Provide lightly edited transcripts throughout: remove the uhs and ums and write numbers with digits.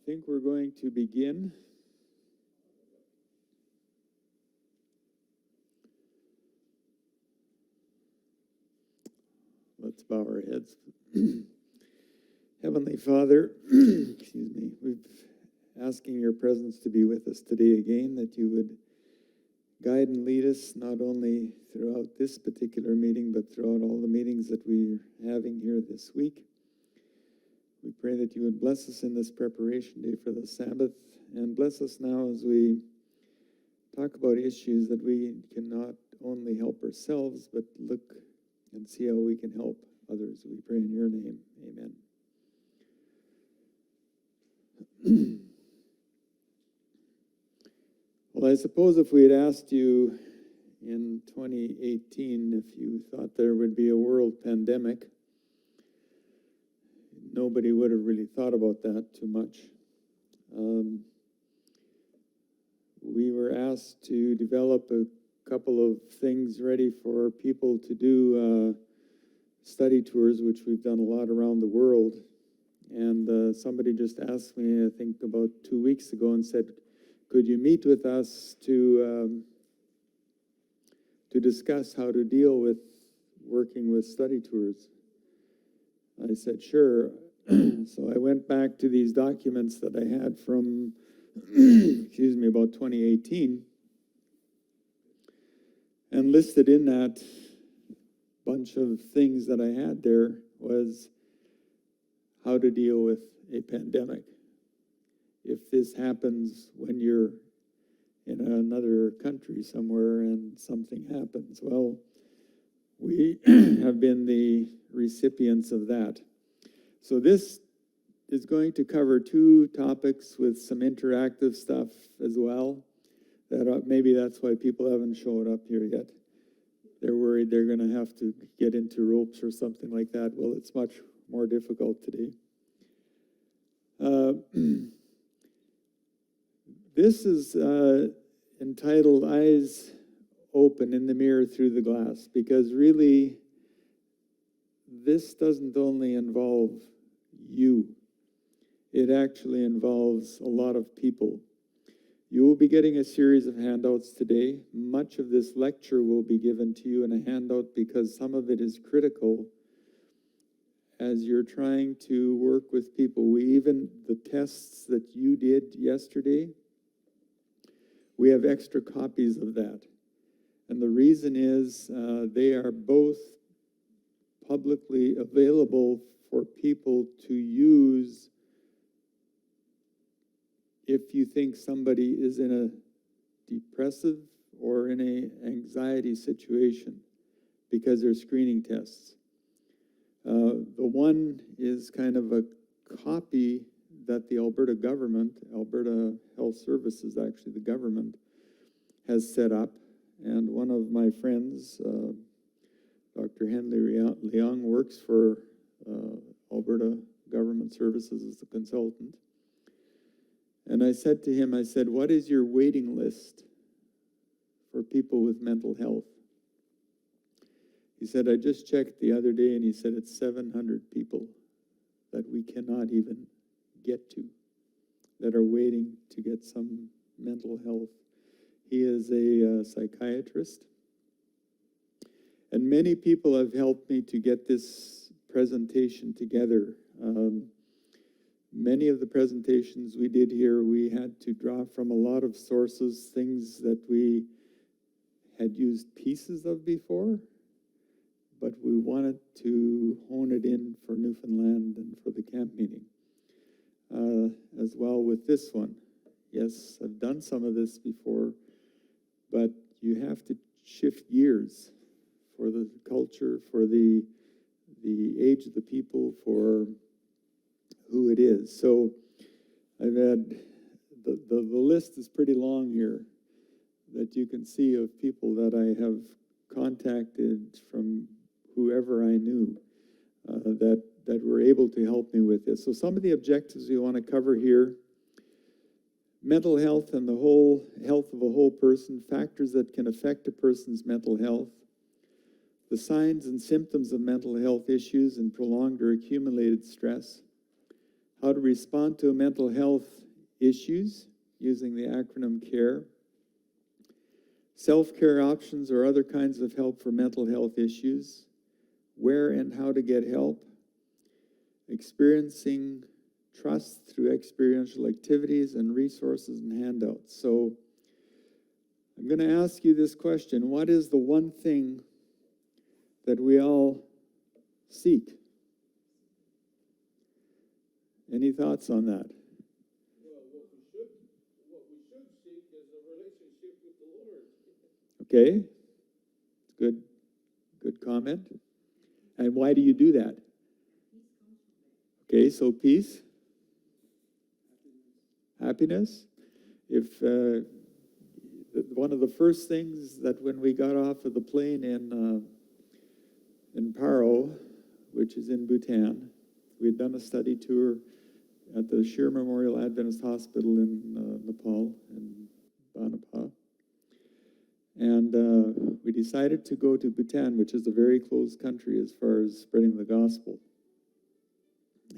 think we're going to begin. Let's bow our heads. Heavenly Father, excuse me, we're asking your presence to be with us today again, that you would guide and lead us not only throughout this particular meeting, but throughout all the meetings that we're having here this week. We pray that you would bless us in this preparation day for the Sabbath, and bless us now as we talk about issues that we can not only help ourselves, but look and see how we can help others. We pray in your name. Amen. Well, I suppose if we had asked you in 2018 if you thought there would be a world pandemic, nobody would have really thought about that too much. We were asked to develop a couple of things ready for people to do study tours, which we've done a lot around the world. And somebody just asked me, I think about 2 weeks ago, and said, could you meet with us to discuss how to deal with working with study tours? I said, sure. So I went back to these documents that I had from, excuse me, about 2018, and listed in that bunch of things that I had there was how to deal with a pandemic. If this happens when you're in another country somewhere and something happens, well, we have been the recipients of that. So this is going to cover two topics with some interactive stuff as well. That maybe that's why people haven't showed up here yet. They're worried they're going to have to get into ropes or something like that. Well, it's much more difficult today. This is entitled Eyes Open in the Mirror Through the Glass, because really this doesn't only involve you. It actually involves a lot of people. You will be getting a series of handouts today. Much of this lecture will be given to you in a handout because some of it is critical as you're trying to work with people. The tests that you did yesterday, we have extra copies of that. And the reason is they are both publicly available for people to use if you think somebody is in a depressive or in an anxiety situation, because they're screening tests. The one is kind of a copy that the Alberta government, Alberta Health Services, actually the government, has set up. And one of my friends, Dr. Henley Leong, works for Alberta Government Services as a consultant. And I said to him, I said, what is your waiting list for people with mental health? He said, I just checked the other day, and he said it's 700 people that we cannot even get to, that are waiting to get some mental health. He is a psychiatrist. And many people have helped me to get this presentation together. Many of the presentations we did here, we had to draw from a lot of sources, things that we had used pieces of before, but we wanted to hone it in for Newfoundland and for the camp meeting. As well with this one. Yes, I've done some of this before, but you have to shift gears for the culture, for the age of the people, for who it is. So I've had, the list is pretty long here that you can see of people that I have contacted from whoever I knew that were able to help me with this. So some of the objectives we want to cover here: mental health and the whole health of a whole person, factors that can affect a person's mental health, the signs and symptoms of mental health issues and prolonged or accumulated stress, how to respond to mental health issues using the acronym CARE, self-care options or other kinds of help for mental health issues, where and how to get help, experiencing trust through experiential activities and resources and handouts. So I'm going to ask you this question. What is the one thing that we all seek? Any thoughts on that? Well, what we should seek is a relationship with the Lord. Okay, good comment. And why do you do that? Okay, so peace, happiness. If one of the first things that when we got off of the plane in Paro, which is in Bhutan, we'd done a study tour at the Shir Memorial Adventist Hospital in Nepal, in Banapa. And we decided to go to Bhutan, which is a very closed country as far as spreading the gospel.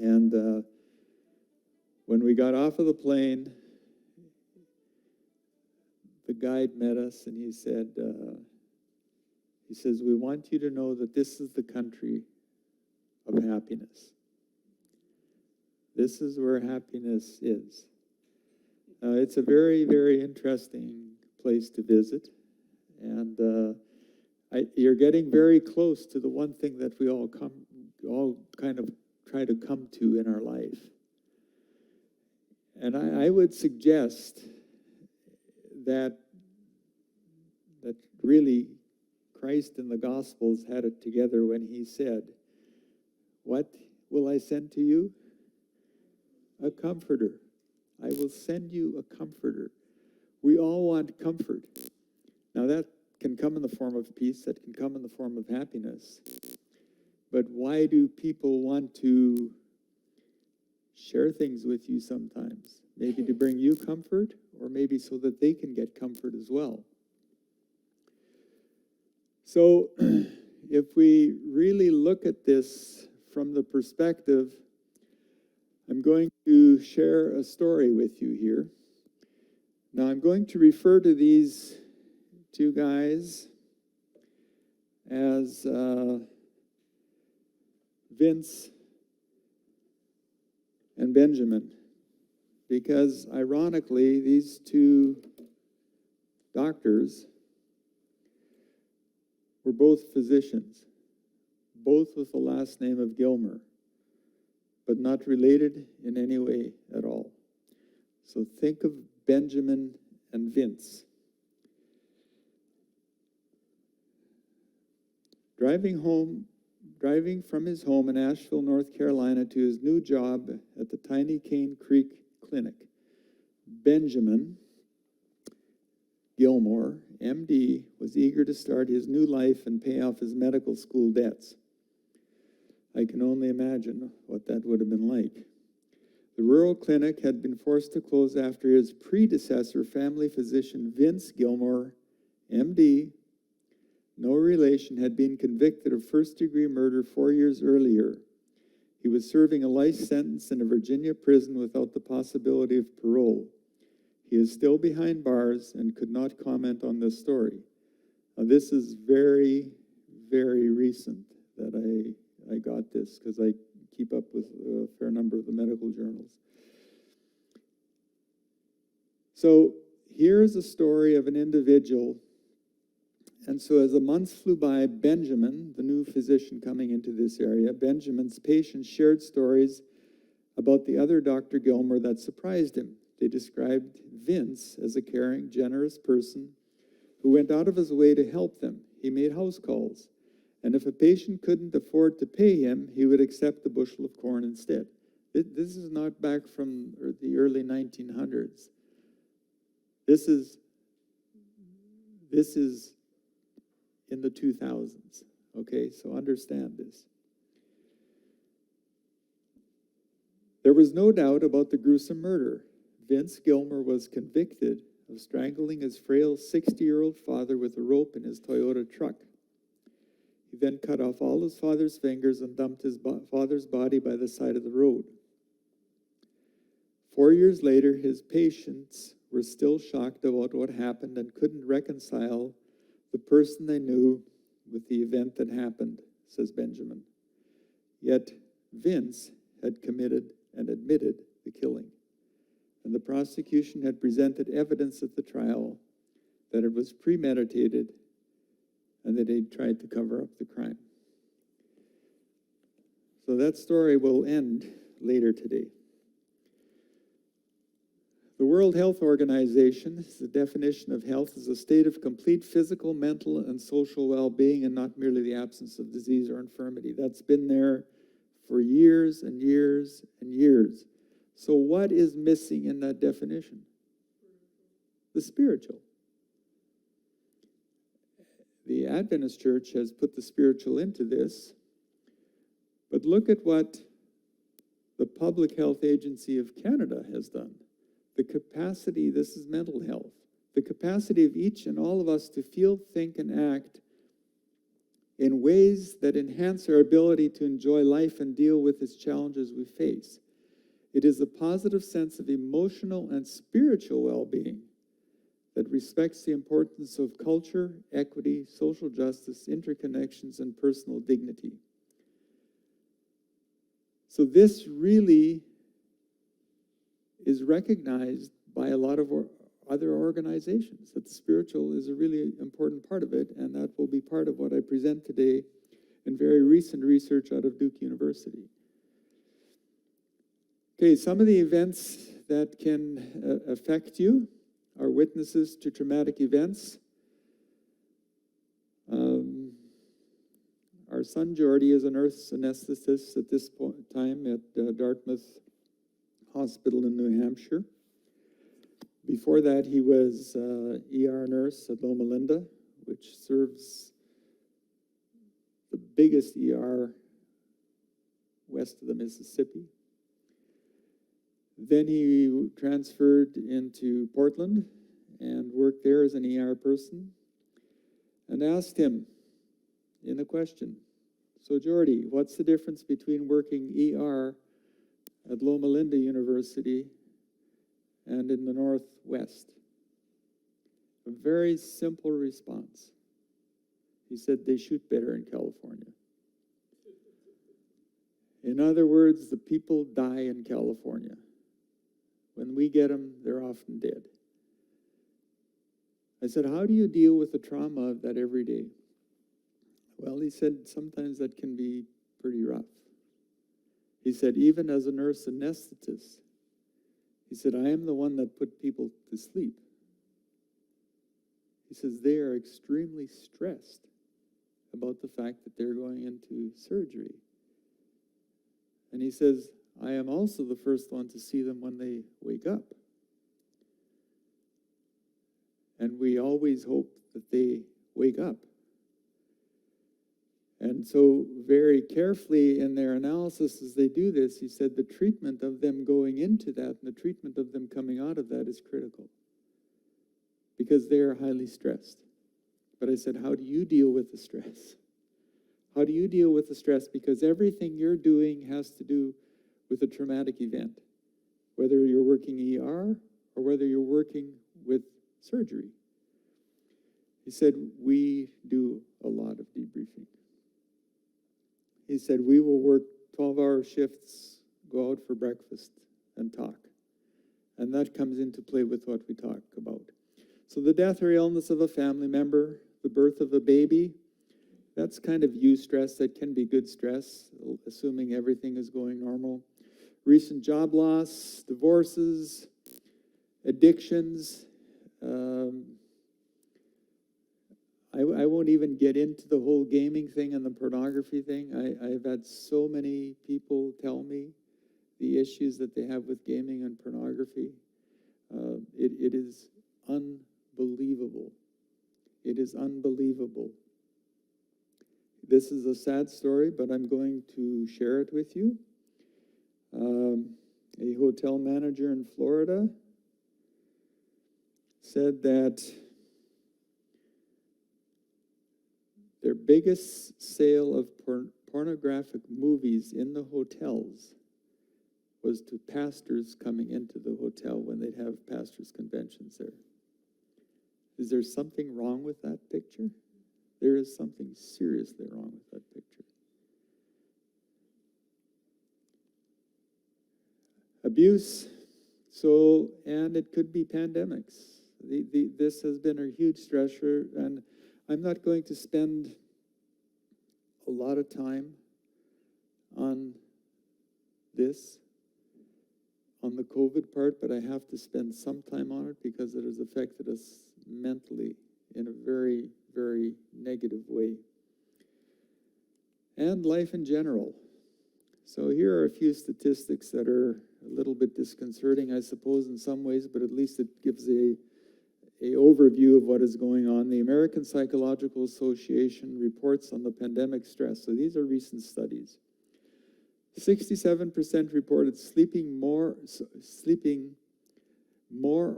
And when we got off of the plane, the guide met us and he says, we want you to know that this is the country of happiness. This is where happiness is. It's a very, very interesting place to visit. And you're getting very close to the one thing that we all kind of try to come to in our life. And I would suggest that really Christ in the Gospels had it together when he said, "What will I send to you? A comforter. I will send you a comforter." We all want comfort. Now that can come in the form of peace, that can come in the form of happiness. But why do people want to share things with you sometimes? Maybe to bring you comfort, or maybe so that they can get comfort as well. So if we really look at this from the perspective, I'm going to share a story with you here. Now I'm going to refer to these two guys as Vince and Benjamin, because ironically, these two doctors were both physicians, both with the last name of Gilmer, but not related in any way at all. So think of Benjamin and Vince. Driving from his home in Asheville, North Carolina to his new job at the tiny Cane Creek Clinic, Benjamin Gilmore, MD, was eager to start his new life and pay off his medical school debts. I can only imagine what that would have been like. The rural clinic had been forced to close after his predecessor, family physician Vince Gilmore, MD, no relation, had been convicted of first-degree murder 4 years earlier. He was serving a life sentence in a Virginia prison without the possibility of parole. He is still behind bars and could not comment on this story. Now, this is very, very recent that I got this, because I keep up with a fair number of the medical journals. So here's a story of an individual. And so as the months flew by, Benjamin, the new physician coming into this area, Benjamin's patients shared stories about the other Dr. Gilmer that surprised him. They described Vince as a caring, generous person who went out of his way to help them. He made house calls. And if a patient couldn't afford to pay him, he would accept a bushel of corn instead. This is not back from the early 1900s. This is in the 2000s. Okay, so understand this. There was no doubt about the gruesome murder. Vince Gilmer was convicted of strangling his frail 60-year-old father with a rope in his Toyota truck. He then cut off all his father's fingers and dumped his father's body by the side of the road. 4 years later, his patients were still shocked about what happened and couldn't reconcile the person they knew with the event that happened, says Benjamin. Yet Vince had committed and admitted the killing, and the prosecution had presented evidence at the trial that it was premeditated and that he'd tried to cover up the crime. So that story will end later today. The World Health Organization, the definition of health is a state of complete physical, mental, and social well-being, and not merely the absence of disease or infirmity. That's been there for years and years and years. So what is missing in that definition? The spiritual. The Adventist Church has put the spiritual into this, but look at what the Public Health Agency of Canada has done. The capacity, this is mental health, the capacity of each and all of us to feel, think, and act in ways that enhance our ability to enjoy life and deal with its challenges we face. It is a positive sense of emotional and spiritual well-being that respects the importance of culture, equity, social justice, interconnections, and personal dignity. So this really is recognized by a lot of other organizations, that the spiritual is a really important part of it, and that will be part of what I present today in very recent research out of Duke University. Okay, some of the events that can affect you are witnesses to traumatic events. Our son Jordy is a nurse anesthetist at this time at Dartmouth Hospital in New Hampshire. Before that, he was ER nurse at Loma Linda, which serves the biggest ER west of the Mississippi. Then he transferred into Portland and worked there as an ER person, and asked him in a question, so Jordy, what's the difference between working ER at Loma Linda University and in the Northwest? A very simple response. He said, they shoot better in California. In other words, the people die in California. When we get them, they're often dead. I said, how do you deal with the trauma of that every day? Well, he said, sometimes that can be pretty rough. He said, even as a nurse anesthetist, he said, I am the one that put people to sleep. He says, they are extremely stressed about the fact that they're going into surgery. And he says, I am also the first one to see them when they wake up. And we always hope that they wake up. And so very carefully in their analysis as they do this, he said the treatment of them going into that and the treatment of them coming out of that is critical because they are highly stressed. But I said, how do you deal with the stress? How do you deal with the stress? Because everything you're doing has to do with a traumatic event, whether you're working ER or whether you're working with surgery. He said, we do a lot of debriefing. He said, we will work 12-hour shifts, go out for breakfast, and talk. And that comes into play with what we talk about. So the death or illness of a family member, the birth of a baby, that's kind of eustress. That can be good stress, assuming everything is going normal. Recent job loss, divorces, addictions. I won't even get into the whole gaming thing and the pornography thing. I've had so many people tell me the issues that they have with gaming and pornography. It is unbelievable. It is unbelievable. This is a sad story, but I'm going to share it with you. A hotel manager in Florida said that their biggest sale of pornographic movies in the hotels was to pastors coming into the hotel when they'd have pastors' conventions there. Is there something wrong with that picture? There is something seriously wrong with that picture. Abuse, and it could be pandemics. This has been a huge stressor, and I'm not going to spend a lot of time on this, on the COVID part, but I have to spend some time on it because it has affected us mentally in a very, very negative way. And life in general. So here are a few statistics that are a little bit disconcerting, I suppose, in some ways, but at least it gives a overview of what is going on. The American Psychological Association reports on the pandemic stress. So these are recent studies. 67% reported sleeping more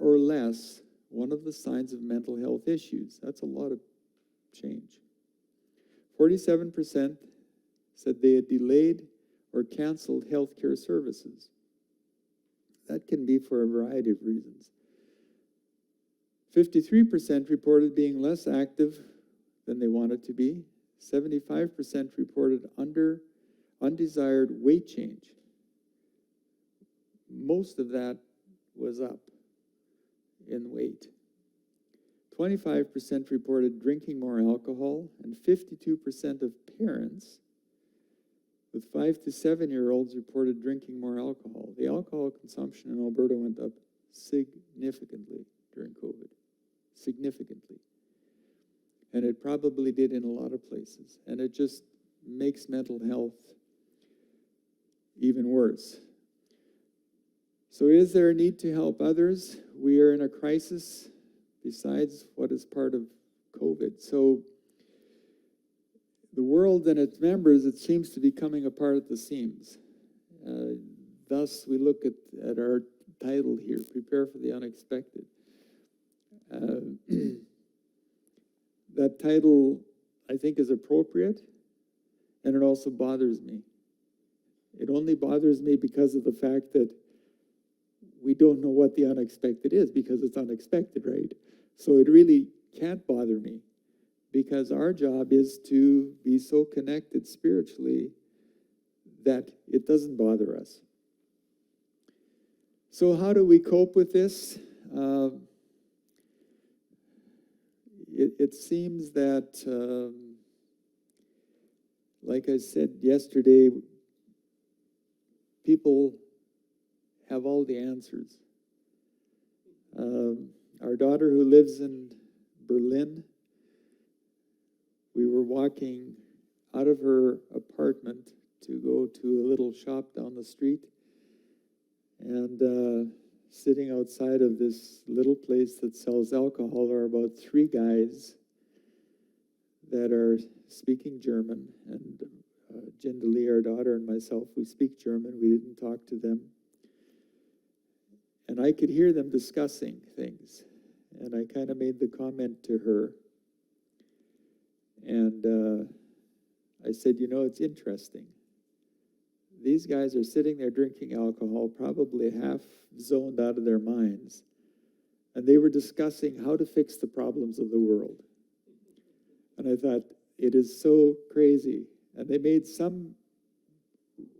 or less, one of the signs of mental health issues. That's a lot of change. 47% said they had delayed or canceled healthcare services. That can be for a variety of reasons. 53% reported being less active than they wanted to be. 75% reported undesired weight change. Most of that was up in weight. 25% reported drinking more alcohol, and 52% of parents with 5 to 7-year-olds reported drinking more alcohol. The alcohol consumption in Alberta went up significantly during COVID. Significantly. And it probably did in a lot of places. And it just makes mental health even worse. So is there a need to help others? We are in a crisis besides what is part of COVID. So the world and its members, it seems to be coming apart at the seams. Thus, we look at our title here, Prepare for the Unexpected. That title, I think, is appropriate, and it also bothers me. It only bothers me because of the fact that we don't know what the unexpected is, because it's unexpected, right? So it really can't bother me, because our job is to be so connected spiritually that it doesn't bother us. So how do we cope with this? It seems that, like I said yesterday, people have all the answers. Our daughter, who lives in Berlin, we were walking out of her apartment to go to a little shop down the street, and sitting outside of this little place that sells alcohol are about 3 guys that are speaking German, and Jindalee, our daughter, and myself, we speak German. We didn't talk to them. And I could hear them discussing things. And I kind of made the comment to her. And I said, you know, it's interesting. These guys are sitting there drinking alcohol, probably half zoned out of their minds. And they were discussing how to fix the problems of the world. And I thought, it is so crazy. And they made some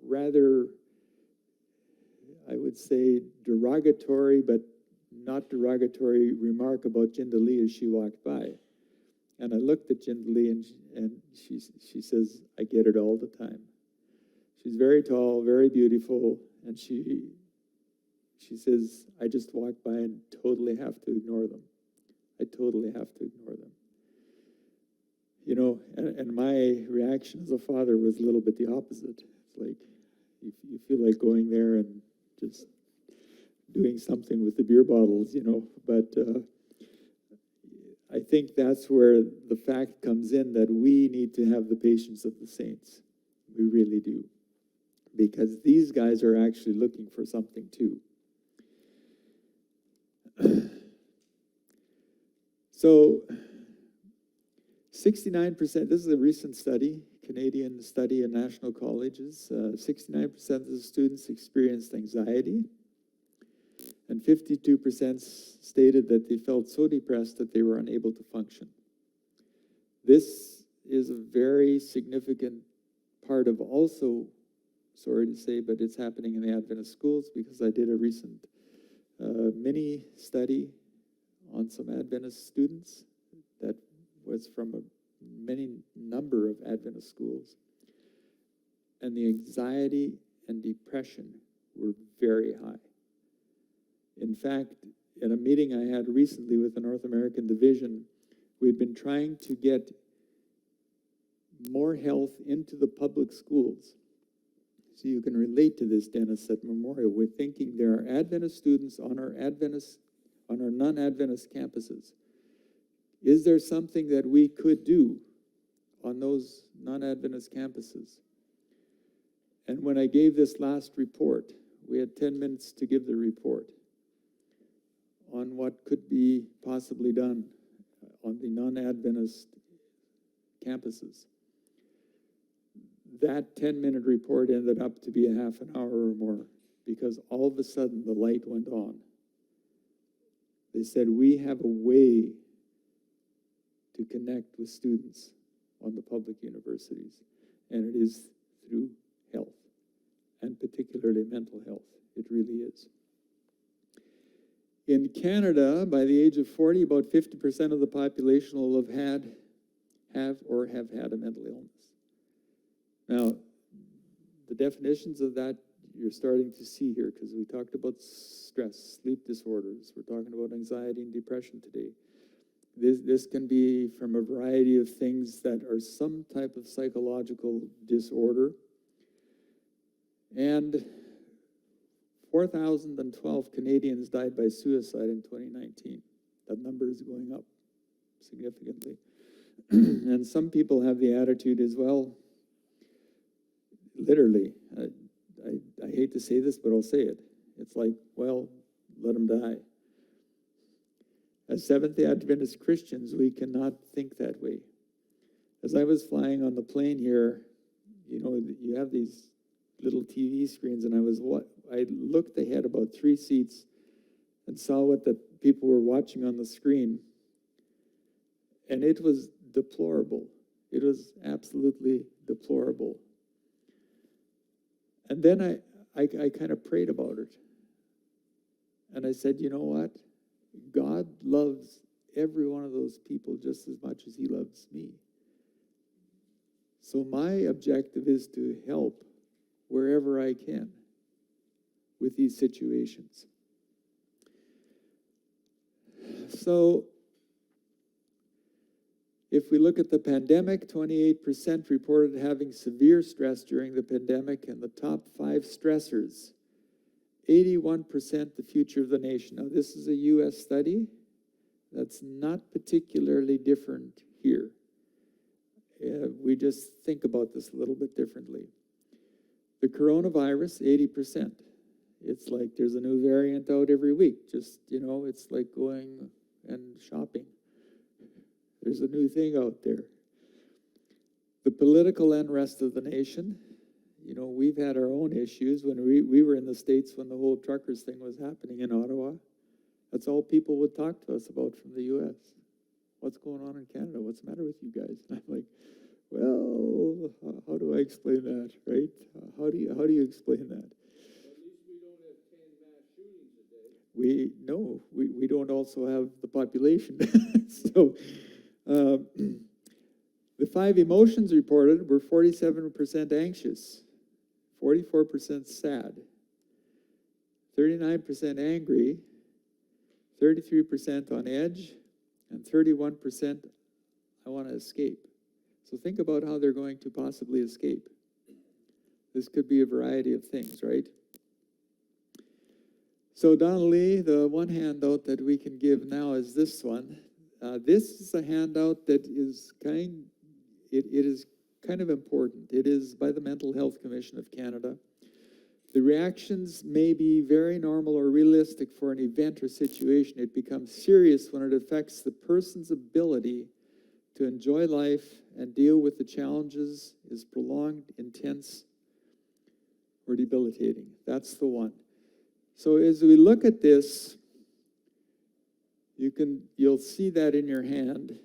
rather, I would say, derogatory, but not derogatory remark about Jindalee as she walked by. And I looked at Jindalee, and she says, I get it all the time. She's very tall, very beautiful, and she says, I just walk by and totally have to ignore them. I totally have to ignore them. You know, and my reaction as a father was a little bit the opposite. It's like, you feel like going there and just doing something with the beer bottles, you know. But I think that's where the fact comes in that we need to have the patience of the saints. We really do. Because these guys are actually looking for something too. So 69%, this is a recent study, Canadian study in national colleges, 69% of the students experienced anxiety, and 52% stated that they felt so depressed that they were unable to function. This is a very significant part of also, sorry to say, but it's happening in the Adventist schools, because I did a recent mini study on some Adventist students that was from a number of Adventist schools. And the anxiety and depression were very high. In fact, in a meeting I had recently with the North American Division, we'd been trying to get more health into the public schools. So you can relate to this, Dennis, at Memorial. We're thinking there are Adventist students on our non-Adventist campuses. Is there something that we could do on those non-Adventist campuses? And when I gave this last report, we had 10 minutes to give the report on what could be possibly done on the non-Adventist campuses. That 10-minute report ended up to be a half an hour or more, because all of a sudden the light went on. They said, we have a way to connect with students on the public universities, and it is through health, and particularly mental health. It really is. In Canada, by the age of 40, about 50% of the population will have had a mental illness. Now, the definitions of that you're starting to see here, because we talked about stress, sleep disorders. We're talking about anxiety and depression today. This can be from a variety of things that are some type of psychological disorder. And 4,012 Canadians died by suicide in 2019. That number is going up significantly. And some people have the attitude as well, literally, I hate to say this, but I'll say it. It's like, well, let them die. As Seventh-day Adventist Christians, we cannot think that way. As I was flying on the plane here, you have these little TV screens, and I looked ahead about 3 seats and saw what the people were watching on the screen, and it was deplorable. It was absolutely deplorable. And then I kind of prayed about it. And I said, you know what? God loves every one of those people just as much as he loves me. So my objective is to help wherever I can with these situations. So if we look at the pandemic, 28% reported having severe stress during the pandemic, and the top 5 stressors, 81% the future of the nation. Now, this is a U.S. study. That's not particularly different here. We just think about this a little bit differently. The coronavirus, 80%. It's like there's a new variant out every week. Just, it's like going and shopping. There's a new thing out there. The political unrest of the nation. We've had our own issues. When we were in the States when the whole truckers thing was happening in Ottawa, that's all people would talk to us about from the U.S. What's going on in Canada? What's the matter with you guys? And I'm like, well, how do I explain that, right? How do you explain that? At least we don't have 10 mass shootings a day. We don't also have the population. So the 5 emotions reported were 47% anxious, 44% sad, 39% angry, 33% on edge, and 31% I want to escape. So think about how they're going to possibly escape. This could be a variety of things, right? So Donnelly, the one handout that we can give now is this one. This is a handout that is it is kind of important. It is by the Mental Health Commission of Canada. The reactions may be very normal or realistic for an event or situation. It becomes serious when it affects the person's ability to enjoy life and deal with the challenges is prolonged, intense, or debilitating. That's the one. So as we look at this, you'll see that in your hand.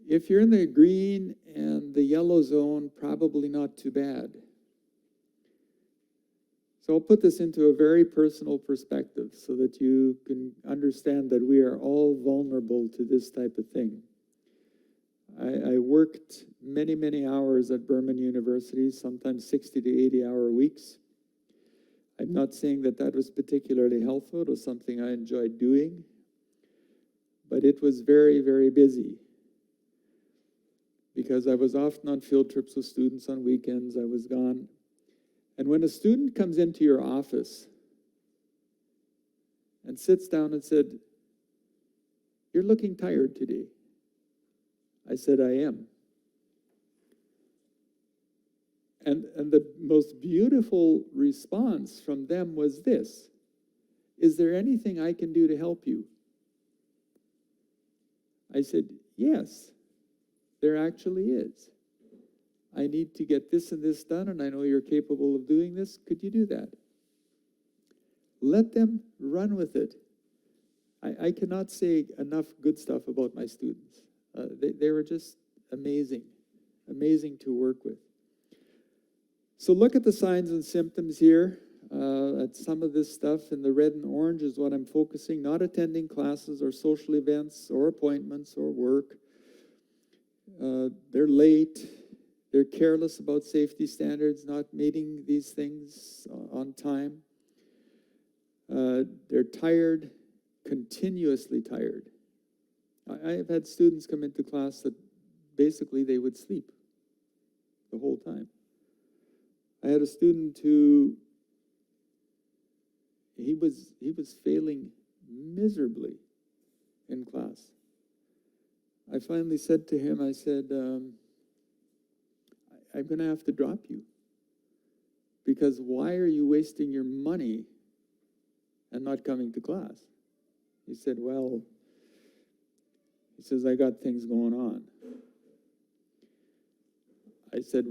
If you're in the green and the yellow zone, probably not too bad. So I'll put this into a very personal perspective so that you can understand that we are all vulnerable to this type of thing. I worked many, many hours at Burman University, sometimes 60 to 80-hour weeks. I'm not saying that that was particularly helpful. It was something I enjoyed doing, but it was very, very busy because I was often on field trips with students on weekends. I was gone. And when a student comes into your office and sits down and said, "You're looking tired today," I said, "I am." And the most beautiful response from them was this: "Is there anything I can do to help you?" I said, "Yes, there actually is. I need to get this and this done, and I know you're capable of doing this. Could you do that?" Let them run with it. I cannot say enough good stuff about my students. They were just amazing, amazing to work with. So look at the signs and symptoms here. At some of this stuff in the red and orange is what I'm focusing, not attending classes or social events or appointments or work. They're late. They're careless about safety standards, not meeting these things on time. They're tired, continuously tired. I have had students come into class that basically they would sleep the whole time. I had a student who he was failing miserably in class. I finally said to him, I said, "I'm going to have to drop you, because why are you wasting your money and not coming to class?" He said, "Well," he says, "I got things going on." I said,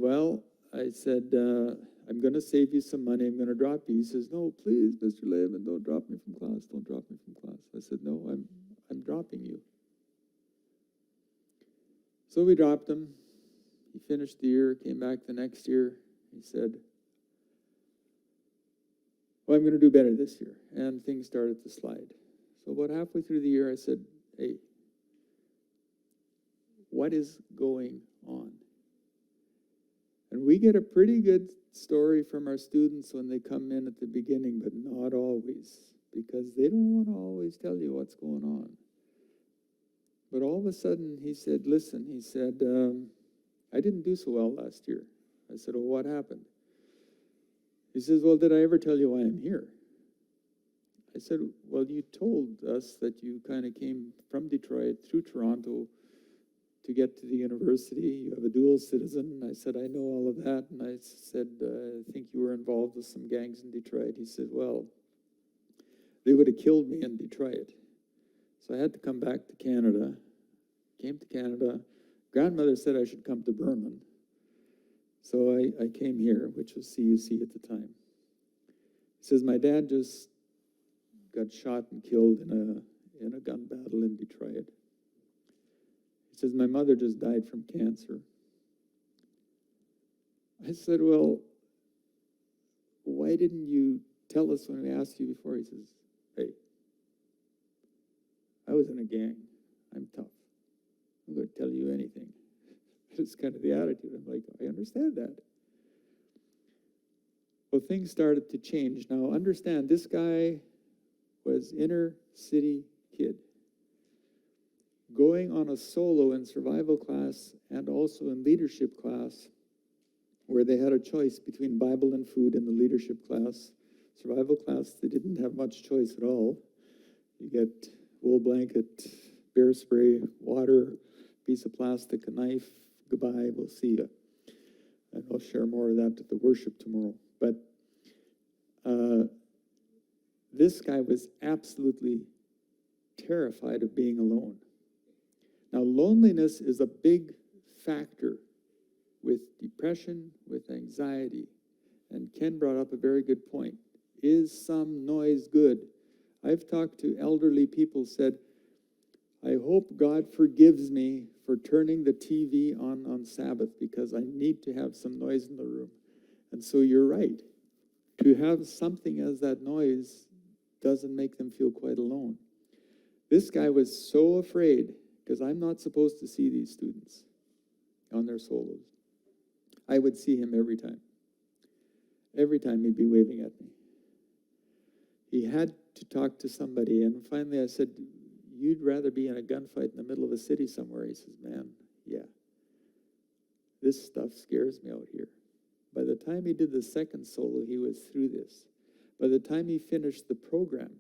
"I'm going to save you some money. I'm going to drop you." He says, "No, please, Mr. Lehman, don't drop me from class. Don't drop me from class." I said, "No, I'm dropping you." So we dropped him. He finished the year, came back the next year. He said, "Well, I'm going to do better this year." And things started to slide. So about halfway through the year, I said, "Hey, what is going on?" And we get a pretty good story from our students when they come in at the beginning, but not always, because they don't want to always tell you what's going on. But all of a sudden, he said, "Listen," he said, "I didn't do so well last year." I said, "Well, what happened?" He says, "Well, did I ever tell you why I'm here?" I said, "Well, you told us that you kind of came from Detroit through Toronto to get to the university. You have a dual citizen." I said, "I know all of that." And I said, "I think you were involved with some gangs in Detroit." He said, "Well, they would have killed me in Detroit. So I had to come back to Canada." Came to Canada. Grandmother said I should come to Burman. So I came here, which was CUC at the time. He says, "My dad just got shot and killed in a gun battle in Detroit." He says, "My mother just died from cancer." I said, "Well, why didn't you tell us when we asked you before?" He says, "Hey, I was in a gang. I'm tough. I'm going to tell you anything." It's kind of the attitude. I'm like, I understand that. Well, things started to change. Now, understand, this guy was inner city kid, going on a solo in survival class and also in leadership class, where they had a choice between Bible and food in the leadership class. Survival class, they didn't have much choice at all. You get wool blanket, bear spray, water, piece of plastic, a knife. Goodbye, we'll see you. And I'll share more of that at the worship tomorrow. But this guy was absolutely terrified of being alone. Now, loneliness is a big factor with depression, with anxiety. And Ken brought up a very good point. Is some noise good? I've talked to elderly people said, I hope God forgives me for turning the TV on Sabbath because I need to have some noise in the room. And so you're right. To have something as that noise doesn't make them feel quite alone. This guy was so afraid because I'm not supposed to see these students on their solos. I would see him every time. Every time he'd be waving at me. He had to talk to somebody, and finally I said, you'd rather be in a gunfight in the middle of a city somewhere? He says, man, yeah. This stuff scares me out here. By the time he did the second solo, he was through this. By the time he finished the program,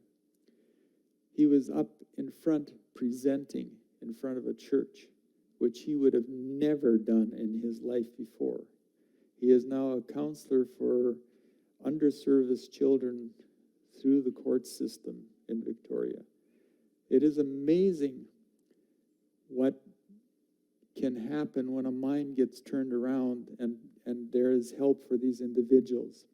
he was up in front presenting in front of a church, which he would have never done in his life before. He is now a counselor for underserviced children through the court system in Victoria. It is amazing what can happen when a mind gets turned around and there is help for these individuals.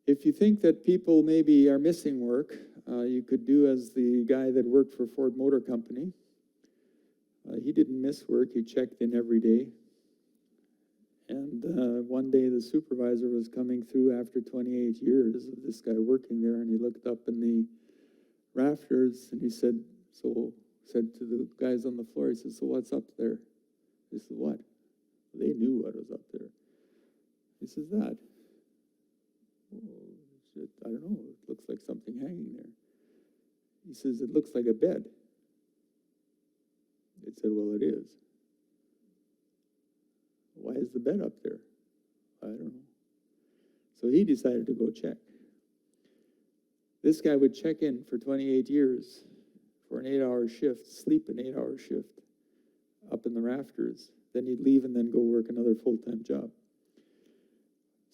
If you think that people maybe are missing work, you could do as the guy that worked for Ford Motor Company. He didn't miss work. He checked in every day. And one day the supervisor was coming through after 28 years of this guy working there, and he looked up in the rafters and he said to the guys on the floor, he said, so what's up there? They said, what? They knew what was up there. He says, that. Oh, I don't know. It looks like something hanging there. He says, it looks like a bed. They said, well, it is. Why is the bed up there? I don't know. So he decided to go check. This guy would check in for 28 years for an 8-hour shift, sleep an 8-hour shift up in the rafters. Then he'd leave and then go work another full-time job.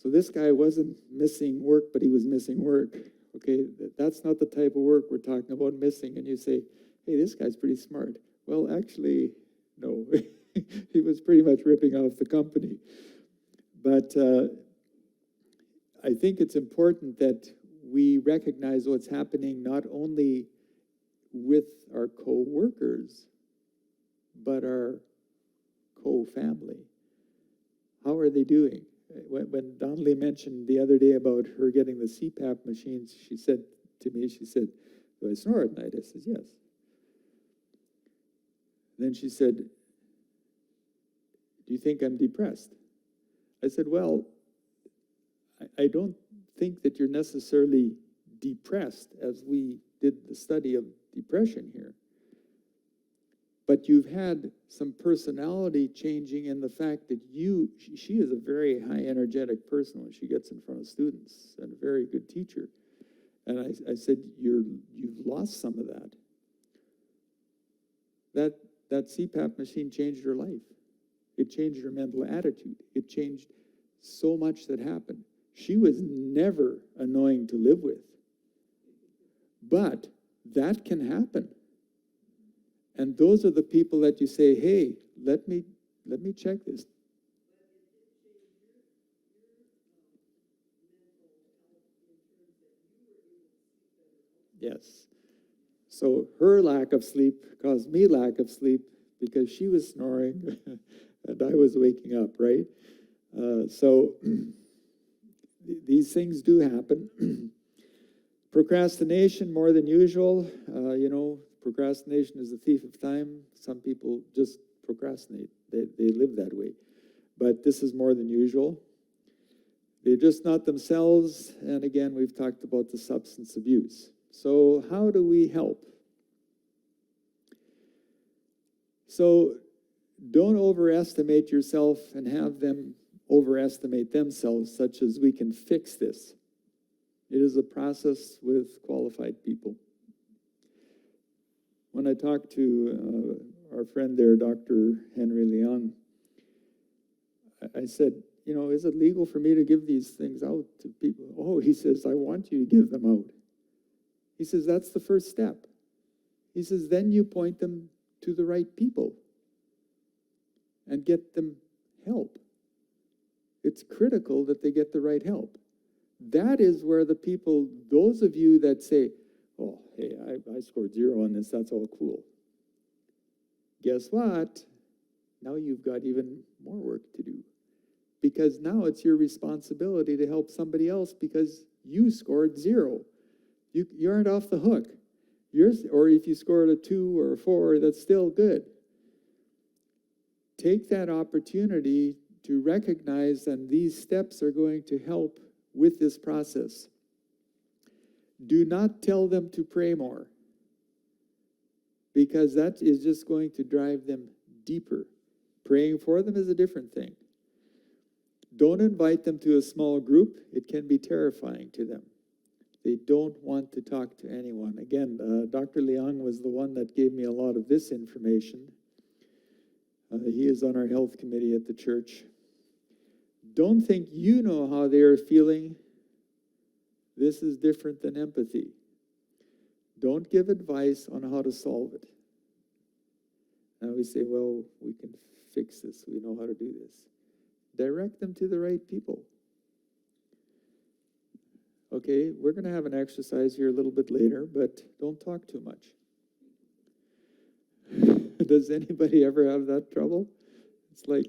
So this guy wasn't missing work, but he was missing work. Okay, that's not the type of work we're talking about missing. And you say, hey, this guy's pretty smart. Well, actually, no. He was pretty much ripping off the company. But I think it's important that we recognize what's happening not only with our co-workers, but our co-family. How are they doing? When Donnelly mentioned the other day about her getting the CPAP machines, she said to me, do I snore at night? I said, yes. Then she said, do you think I'm depressed? I said, well, I don't think that you're necessarily depressed as we did the study of depression here. But you've had some personality changing in the fact that she is a very high energetic person when she gets in front of students and a very good teacher. And I said, you've lost some of that. That CPAP machine changed her life. It changed her mental attitude. It changed so much that happened. She was never annoying to live with. But that can happen. And those are the people that you say, hey, let me check this. Yes. So her lack of sleep caused me lack of sleep because she was snoring and I was waking up, right? So these things do happen. Procrastination more than usual. Procrastination is the thief of time. Some people just procrastinate. They live that way. But this is more than usual. They're just not themselves. And again, we've talked about the substance abuse. So how do we help? So don't overestimate yourself and have them overestimate themselves, such as we can fix this. It is a process with qualified people. When I talked to our friend there, Dr. Henry Leung, I said, is it legal for me to give these things out to people? Oh, he says, I want you to give them out. He says, that's the first step. He says, then you point them to the right people and get them help. It's critical that they get the right help. That is where the people, those of you that say, oh, hey, I scored 0 on this, that's all cool. Guess what? Now you've got even more work to do. Because now it's your responsibility to help somebody else because you scored 0. You aren't off the hook. Or if you scored a 2 or a 4, that's still good. Take that opportunity to recognize that these steps are going to help with this process. Do not tell them to pray more, because that is just going to drive them deeper. Praying for them is a different thing. Don't invite them to a small group. It can be terrifying to them. They don't want to talk to anyone. Again, Dr. Leong was the one that gave me a lot of this information. He is on our health committee at the church. Don't think you know how they are feeling. This is different than empathy. Don't give advice on how to solve it. Now we say, well, we can fix this. We know how to do this. Direct them to the right people. Okay, we're going to have an exercise here a little bit later, but don't talk too much. Does anybody ever have that trouble? It's like,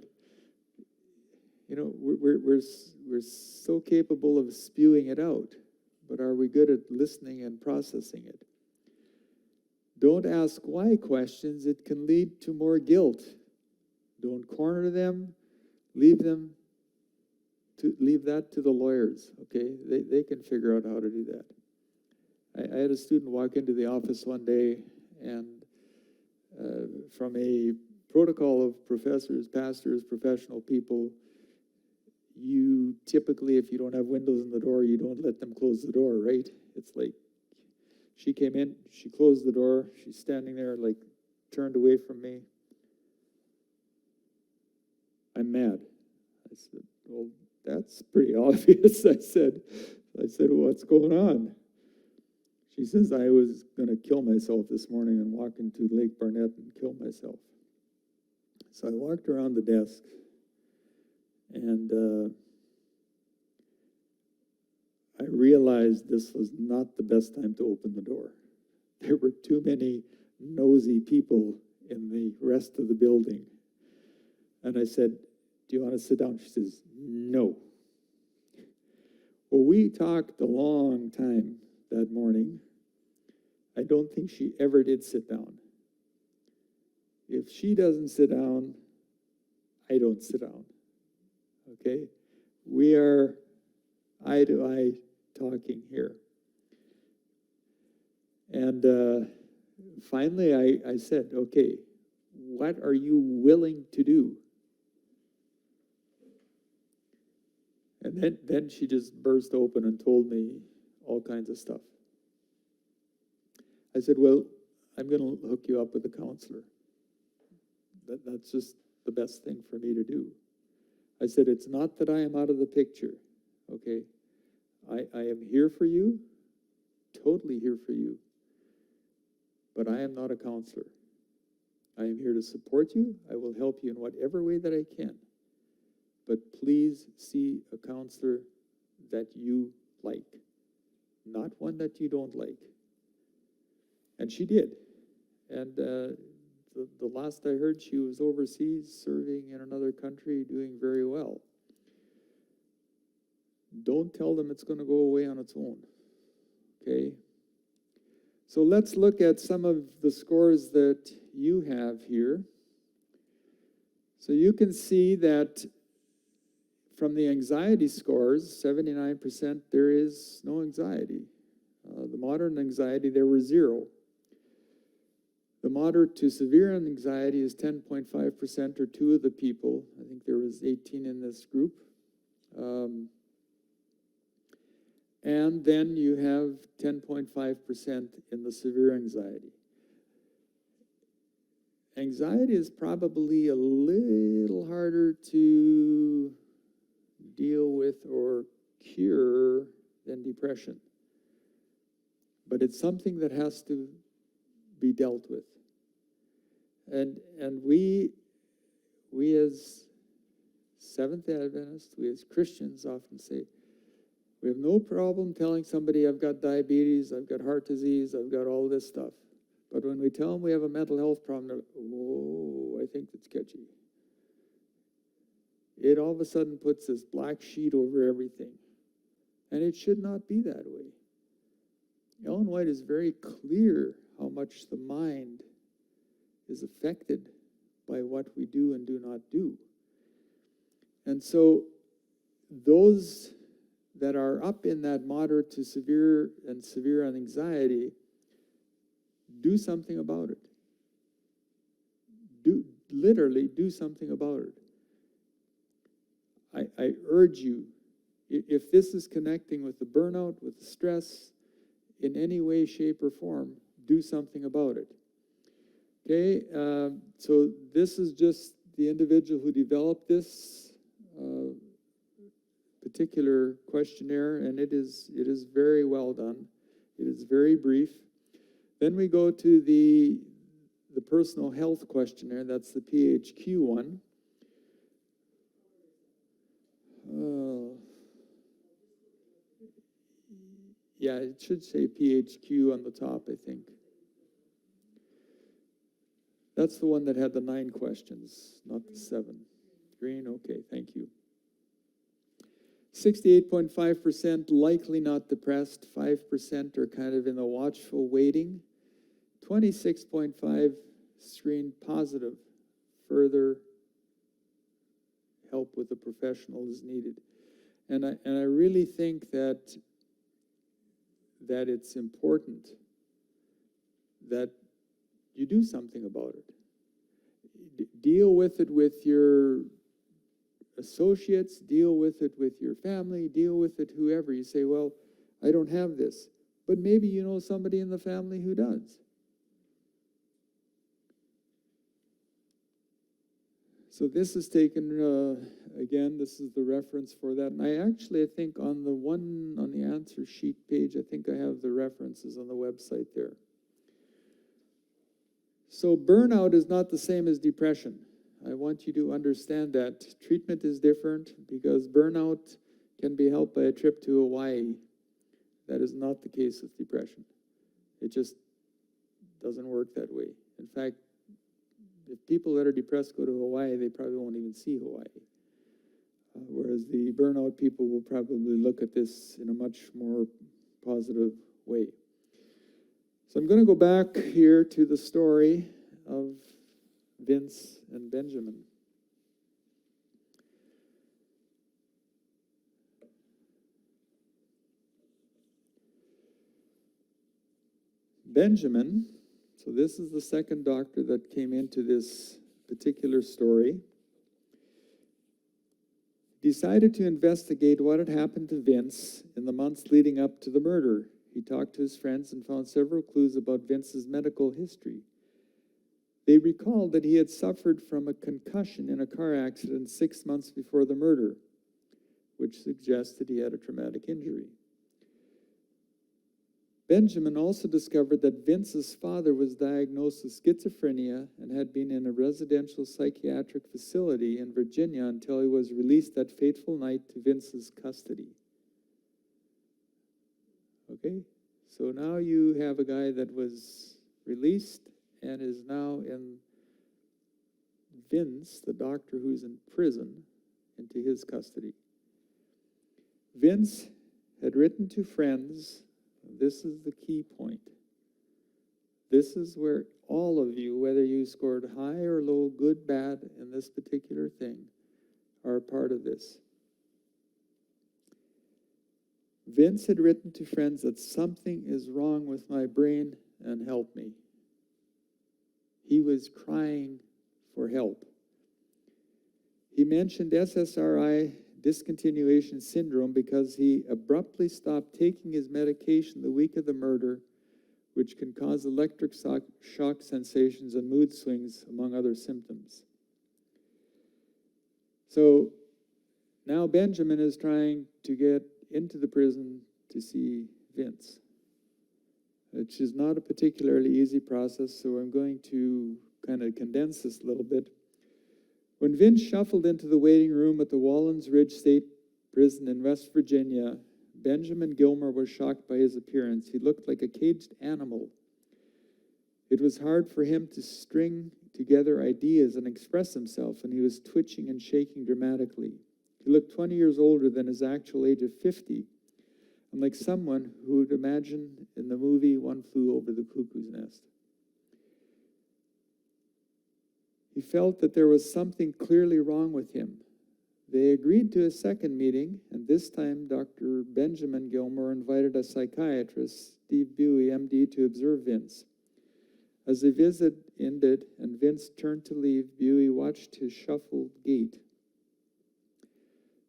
you know, we're so capable of spewing it out, but are we good at listening and processing it? Don't ask why questions. It can lead to more guilt. Don't corner them. Leave that to the lawyers, okay? They can figure out how to do that. I had a student walk into the office one day, and from a protocol of professors, pastors, professional people, you typically, if you don't have windows in the door, you don't let them close the door, right? It's like, she came in, she closed the door, she's standing there, like, turned away from me. I'm mad. I said, well, that's pretty obvious. I said, what's going on? She says, I was going to kill myself this morning and walk into Lake Barnett and kill myself. So I walked around the desk, and I realized this was not the best time to open the door. There were too many nosy people in the rest of the building. And I said, do you want to sit down? She says, no. Well, we talked a long time that morning. I don't think she ever did sit down. If she doesn't sit down, I don't sit down. Okay? We are eye to eye talking here. And finally I said, okay, what are you willing to do? And then she just burst open and told me all kinds of stuff. I said, well, I'm going to hook you up with a counselor. That's just the best thing for me to do. I said, it's not that I am out of the picture, okay? I am here for you, totally here for you, but I am not a counselor. I am here to support you. I will help you in whatever way that I can. But please see a counselor that you like, not one that you don't like. And she did. And the last I heard, she was overseas, serving in another country, doing very well. Don't tell them it's going to go away on its own, okay? So let's look at some of the scores that you have here. So you can see that from the anxiety scores, 79%, there is no anxiety. The moderate anxiety, there were 0. The moderate to severe anxiety is 10.5%, or 2 of the people. I think there was 18 in this group. And then you have 10.5% in the severe anxiety. Anxiety is probably a little harder to deal with or cure than depression. But it's something that has to be dealt with. And we as Seventh Adventists, we as Christians often say, we have no problem telling somebody I've got diabetes, I've got heart disease, I've got all this stuff. But when we tell them we have a mental health problem, they're, whoa, I think that's sketchy. It all of a sudden puts this black sheet over everything. And it should not be that way. Ellen White is very clear how much the mind is affected by what we do and do not do. And so those that are up in that moderate to severe and severe anxiety, do something about it. Literally do something about it. I urge you, if this is connecting with the burnout, with the stress, in any way, shape, or form, do something about it. Okay, so this is just the individual who developed this particular questionnaire, and it is very well done. It is very brief. Then we go to the personal health questionnaire. That's the PHQ one. Yeah, it should say PHQ on the top, I think. That's the one that had the 9 questions, not the 7. Green, okay, thank you. 68.5% likely not depressed, 5% are kind of in the watchful waiting, 26.5% screened positive. Further help with a professional is needed. And I really think that it's important that you do something about it. Deal with it with your associates, deal with it with your family, deal with it whoever. You say, well, I don't have this. But maybe you know somebody in the family who does. So this is taken, again, this is the reference for that. And I think on the answer sheet page, I think I have the references on the website there. So burnout is not the same as depression. I want you to understand that. Treatment is different because burnout can be helped by a trip to Hawaii. That is not the case with depression. It just doesn't work that way. In fact, if people that are depressed go to Hawaii, they probably won't even see Hawaii. Whereas the burnout people will probably look at this in a much more positive way. So I'm going to go back here to the story of Vince and Benjamin. Benjamin, so this is the second doctor that came into this particular story, decided to investigate what had happened to Vince in the months leading up to the murder. He talked to his friends and found several clues about Vince's medical history. They recalled that he had suffered from a concussion in a car accident 6 months before the murder, which suggested he had a traumatic injury. Benjamin also discovered that Vince's father was diagnosed with schizophrenia and had been in a residential psychiatric facility in Virginia until he was released that fateful night to Vince's custody. Okay, so now you have a guy that was released and is now in Vince, the doctor who's in prison, into his custody. Vince had written to friends. This is the key point. This is where all of you, whether you scored high or low, good, bad, in this particular thing, are a part of this. Vince had written to friends that something is wrong with my brain and help me. He was crying for help. He mentioned SSRI discontinuation syndrome because he abruptly stopped taking his medication the week of the murder, which can cause electric shock sensations and mood swings, among other symptoms. So now Benjamin is trying to get into the prison to see Vince. which is not a particularly easy process, so I'm going to kind of condense this a little bit. When Vince shuffled into the waiting room at the Wallens Ridge State Prison in West Virginia, Benjamin Gilmore was shocked by his appearance. He looked like a caged animal. It was hard for him to string together ideas and express himself, and he was twitching and shaking dramatically. He looked 20 years older than his actual age of 50, and like someone who would imagine in the movie One Flew Over the Cuckoo's Nest. He felt that there was something clearly wrong with him. They agreed to a second meeting, and this time Dr. Benjamin Gilmore invited a psychiatrist, Steve Buey, MD, to observe Vince. As the visit ended and Vince turned to leave, Buey watched his shuffled gait.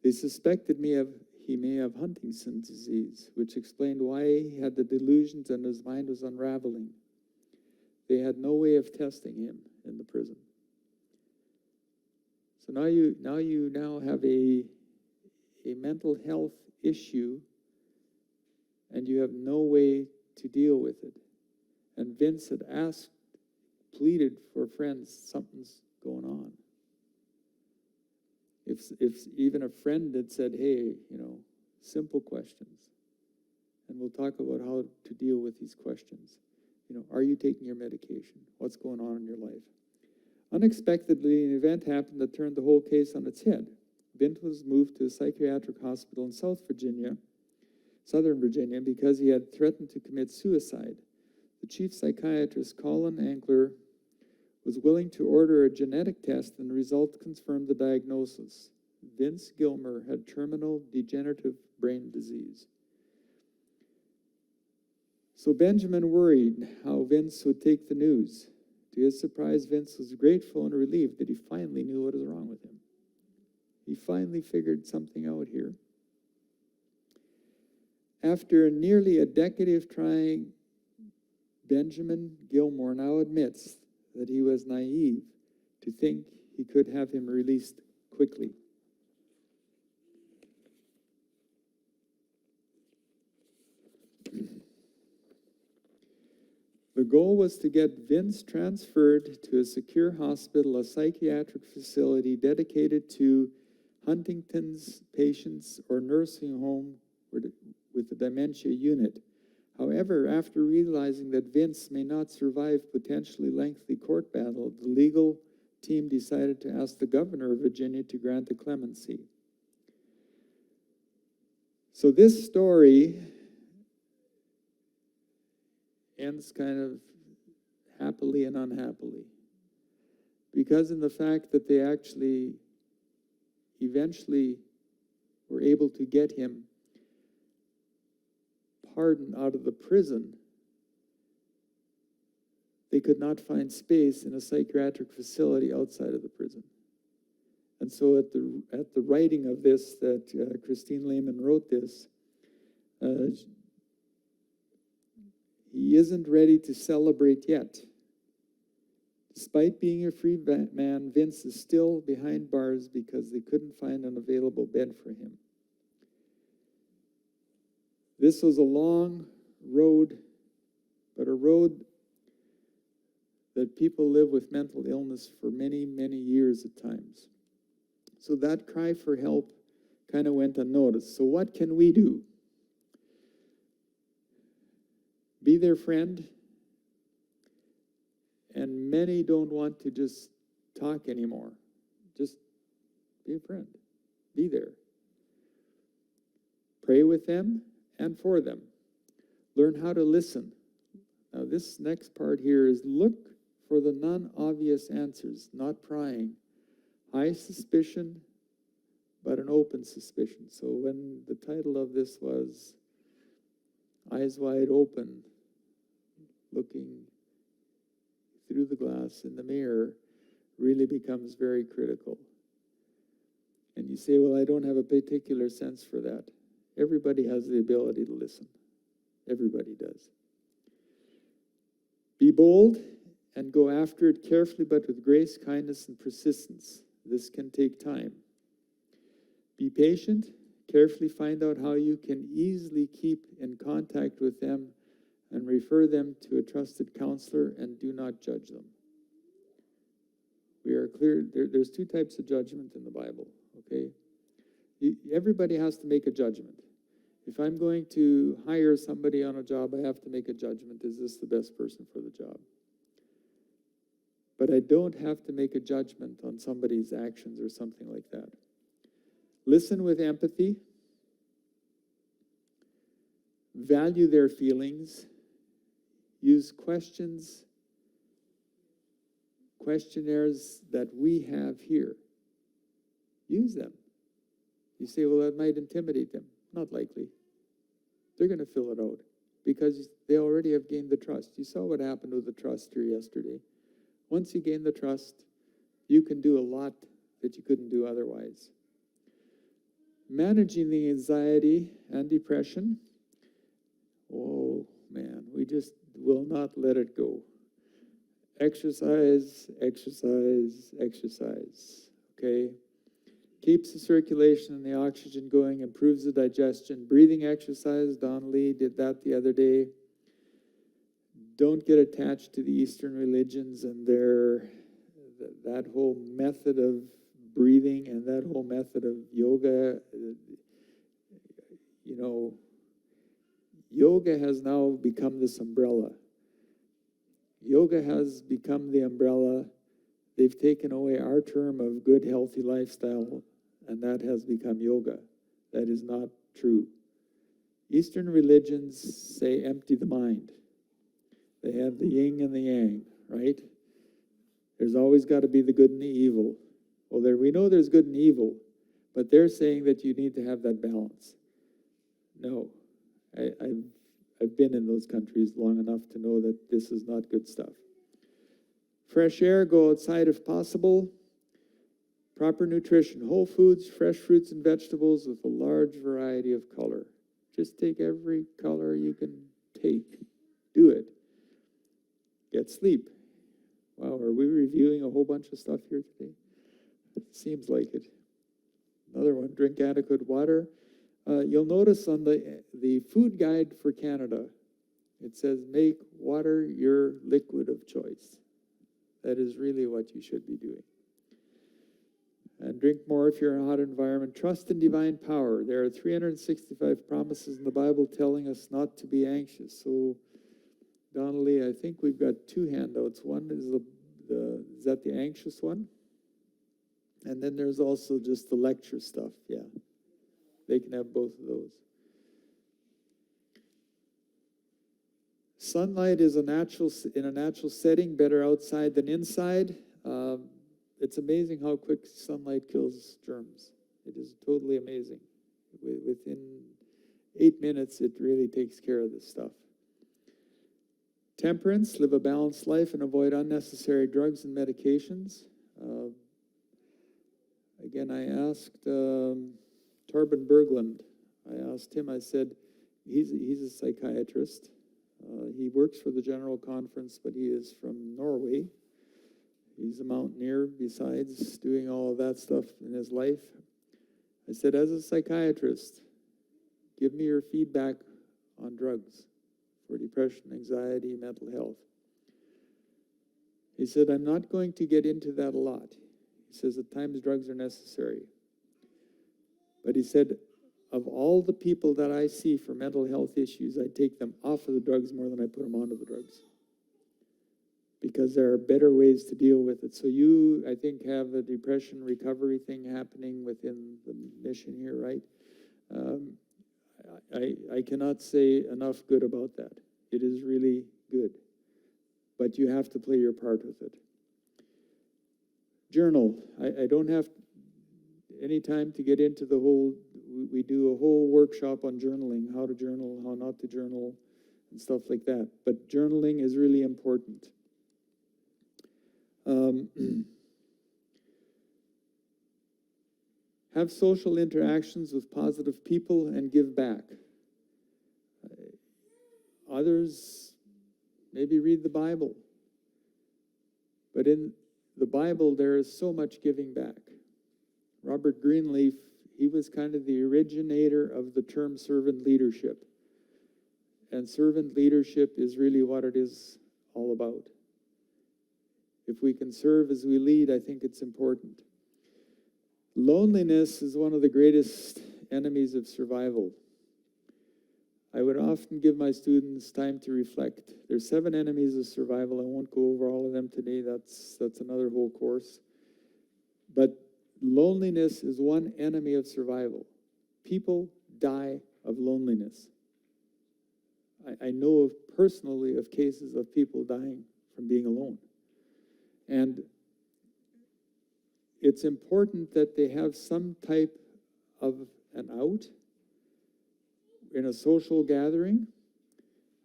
They suspected he may have Huntington's disease, which explained why he had the delusions and his mind was unraveling. They had no way of testing him in the prison. So now you have a mental health issue, and you have no way to deal with it. And Vince had pleaded for friends, something's going on. If even a friend had said, hey, simple questions, and we'll talk about how to deal with these questions. Are you taking your medication? What's going on in your life? Unexpectedly, an event happened that turned the whole case on its head. Vince was moved to a psychiatric hospital in Southern Virginia, because he had threatened to commit suicide. The chief psychiatrist, Colin Ankler, was willing to order a genetic test, and the result confirmed the diagnosis. Vince Gilmore had terminal degenerative brain disease. So Benjamin worried how Vince would take the news. To his surprise, Vince was grateful and relieved that he finally knew what was wrong with him. He finally figured something out here. After nearly a decade of trying, Benjamin Gilmore now admits that he was naive to think he could have him released quickly. The goal was to get Vince transferred to a secure hospital, a psychiatric facility dedicated to Huntington's patients, or nursing home with the dementia unit. However, after realizing that Vince may not survive potentially lengthy court battle, the legal team decided to ask the governor of Virginia to grant a clemency. So this story ends kind of happily and unhappily, because in the fact that they actually eventually were able to get him pardoned out of the prison, they could not find space in a psychiatric facility outside of the prison. And so at the writing of this, that Christine Lehman wrote this, he isn't ready to celebrate yet. Despite being a free man, Vince is still behind bars because they couldn't find an available bed for him. This was a long road, but a road that people live with mental illness for many, many years at times. So that cry for help kind of went unnoticed. So what can we do? Be their friend. And many don't want to just talk anymore. Just be a friend. Be there. Pray with them and for them. Learn how to listen. Now this next part here is look for the non-obvious answers, not prying. High suspicion, but an open suspicion. So when the title of this was Eyes Wide Open, looking through the glass in the mirror, really becomes very critical. And you say, well, I don't have a particular sense for that. Everybody has the ability to listen. Everybody does. Be bold and go after it carefully, but with grace, kindness, and persistence. This can take time. Be patient. Carefully find out how you can easily keep in contact with them and refer them to a trusted counselor, and do not judge them. We are clear, there's two types of judgment in the Bible, okay? Everybody has to make a judgment. If I'm going to hire somebody on a job, I have to make a judgment. Is this the best person for the job? But I don't have to make a judgment on somebody's actions or something like that. Listen with empathy. Value their feelings. Use questionnaires that we have here. Use them. You say, well, that might intimidate them. Not likely. They're going to fill it out because they already have gained the trust. You saw what happened with the trust here yesterday. Once you gain the trust, you can do a lot that you couldn't do otherwise. Managing the anxiety and depression. Oh, man, we just will not let it go. Exercise, exercise, exercise, okay? Keeps the circulation and the oxygen going, improves the digestion. Breathing exercise, Don Lee did that the other day. Don't get attached to the Eastern religions and that whole method of breathing and that whole method of yoga. You know, yoga has now become this umbrella. Yoga has become the umbrella. They've taken away our term of good, healthy lifestyle, and that has become yoga. That is not true. Eastern religions say empty the mind. They have the yin and the yang, right? There's always got to be the good and the evil. Well, we know there's good and evil, but they're saying that you need to have that balance. No, I've been in those countries long enough to know that this is not good stuff. Fresh air, go outside if possible. Proper nutrition, whole foods, fresh fruits and vegetables with a large variety of color. Just take every color you can take. Do it. Get sleep. Wow, are we reviewing a whole bunch of stuff here today? Seems like it. Another one, drink adequate water. You'll notice on the food guide for Canada, it says make water your liquid of choice. That is really what you should be doing. And drink more if you're in a hot environment. Trust in divine power. There are 365 promises in the Bible telling us not to be anxious. So, Donnelly, I think we've got two handouts. One is is that the anxious one? And then there's also just the lecture stuff. Yeah, they can have both of those. Sunlight is in a natural setting, better outside than inside. It's amazing how quick sunlight kills germs. It is totally amazing. Within 8 minutes, it really takes care of this stuff. Temperance, live a balanced life and avoid unnecessary drugs and medications. Again, I asked Torben Berglund, I asked him, I said, he's a psychiatrist. He works for the General Conference, but he is from Norway. He's a mountaineer besides doing all of that stuff in his life. I said, as a psychiatrist, give me your feedback on drugs for depression, anxiety, mental health. He said, I'm not going to get into that a lot. He says, at times drugs are necessary. But he said, of all the people that I see for mental health issues, I take them off of the drugs more than I put them onto the drugs. Because there are better ways to deal with it. So you, I think, have a depression recovery thing happening within the mission here, right? I cannot say enough good about that. It is really good. But you have to play your part with it. Journal. I don't have any time to get into the whole, we do a whole workshop on journaling, how to journal, how not to journal, and stuff like that. But journaling is really important. Have social interactions with positive people and give back. Others, maybe read the Bible. But in the Bible, there is so much giving back. Robert Greenleaf, he was kind of the originator of the term servant leadership. And servant leadership is really what it is all about. If we can serve as we lead, I think it's important. Loneliness is one of the greatest enemies of survival. I would often give my students time to reflect. There's 7 enemies of survival. I won't go over all of them today. That's another whole course. But loneliness is one enemy of survival. People die of loneliness. I know personally of cases of people dying from being alone. And it's important that they have some type of an out in a social gathering.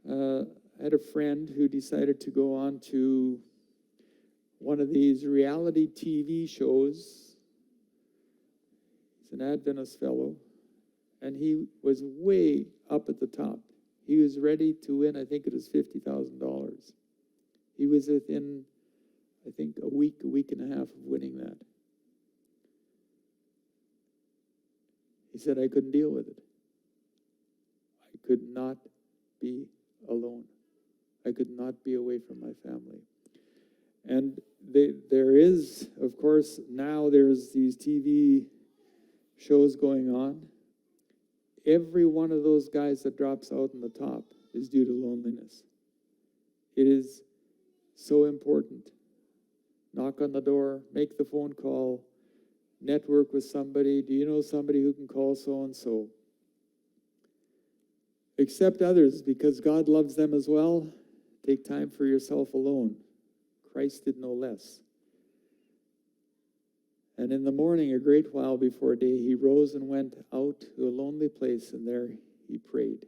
I had a friend who decided to go on to one of these reality TV shows. He's an Adventist fellow, and he was way up at the top. He was ready to win, I think it was $50,000. He was within, I think, a week and a half of winning that. He said, I couldn't deal with it. I could not be alone. I could not be away from my family. And there is, of course, now there's these TV shows going on. Every one of those guys that drops out in the top is due to loneliness. It is so important. Knock on the door, make the phone call, network with somebody. Do you know somebody who can call so-and-so? Accept others because God loves them as well. Take time for yourself alone. Christ did no less. And in the morning, a great while before day, he rose and went out to a lonely place, and there he prayed.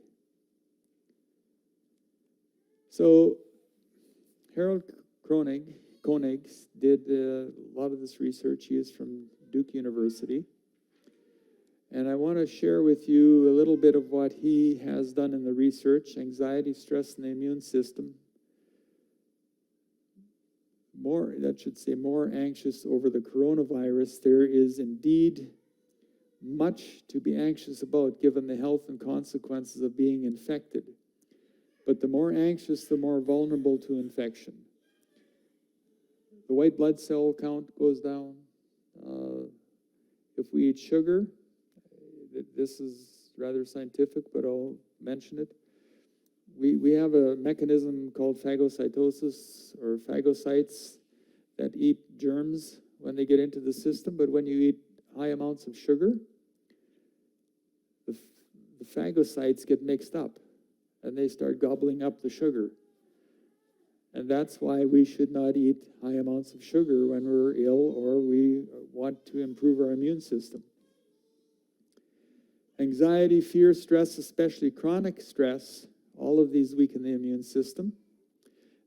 So Harold Koenig did a lot of this research. He is from Duke University. And I want to share with you a little bit of what he has done in the research: anxiety, stress, and the immune system. More anxious over the coronavirus. There is indeed much to be anxious about given the health and consequences of being infected. But the more anxious, the more vulnerable to infection. The white blood cell count goes down. If we eat sugar, this is rather scientific, but I'll mention it. We have a mechanism called phagocytosis, or phagocytes that eat germs when they get into the system. But when you eat high amounts of sugar, the phagocytes get mixed up and they start gobbling up the sugar. And that's why we should not eat high amounts of sugar when we're ill or we want to improve our immune system. Anxiety, fear, stress, especially chronic stress, all of these weaken the immune system.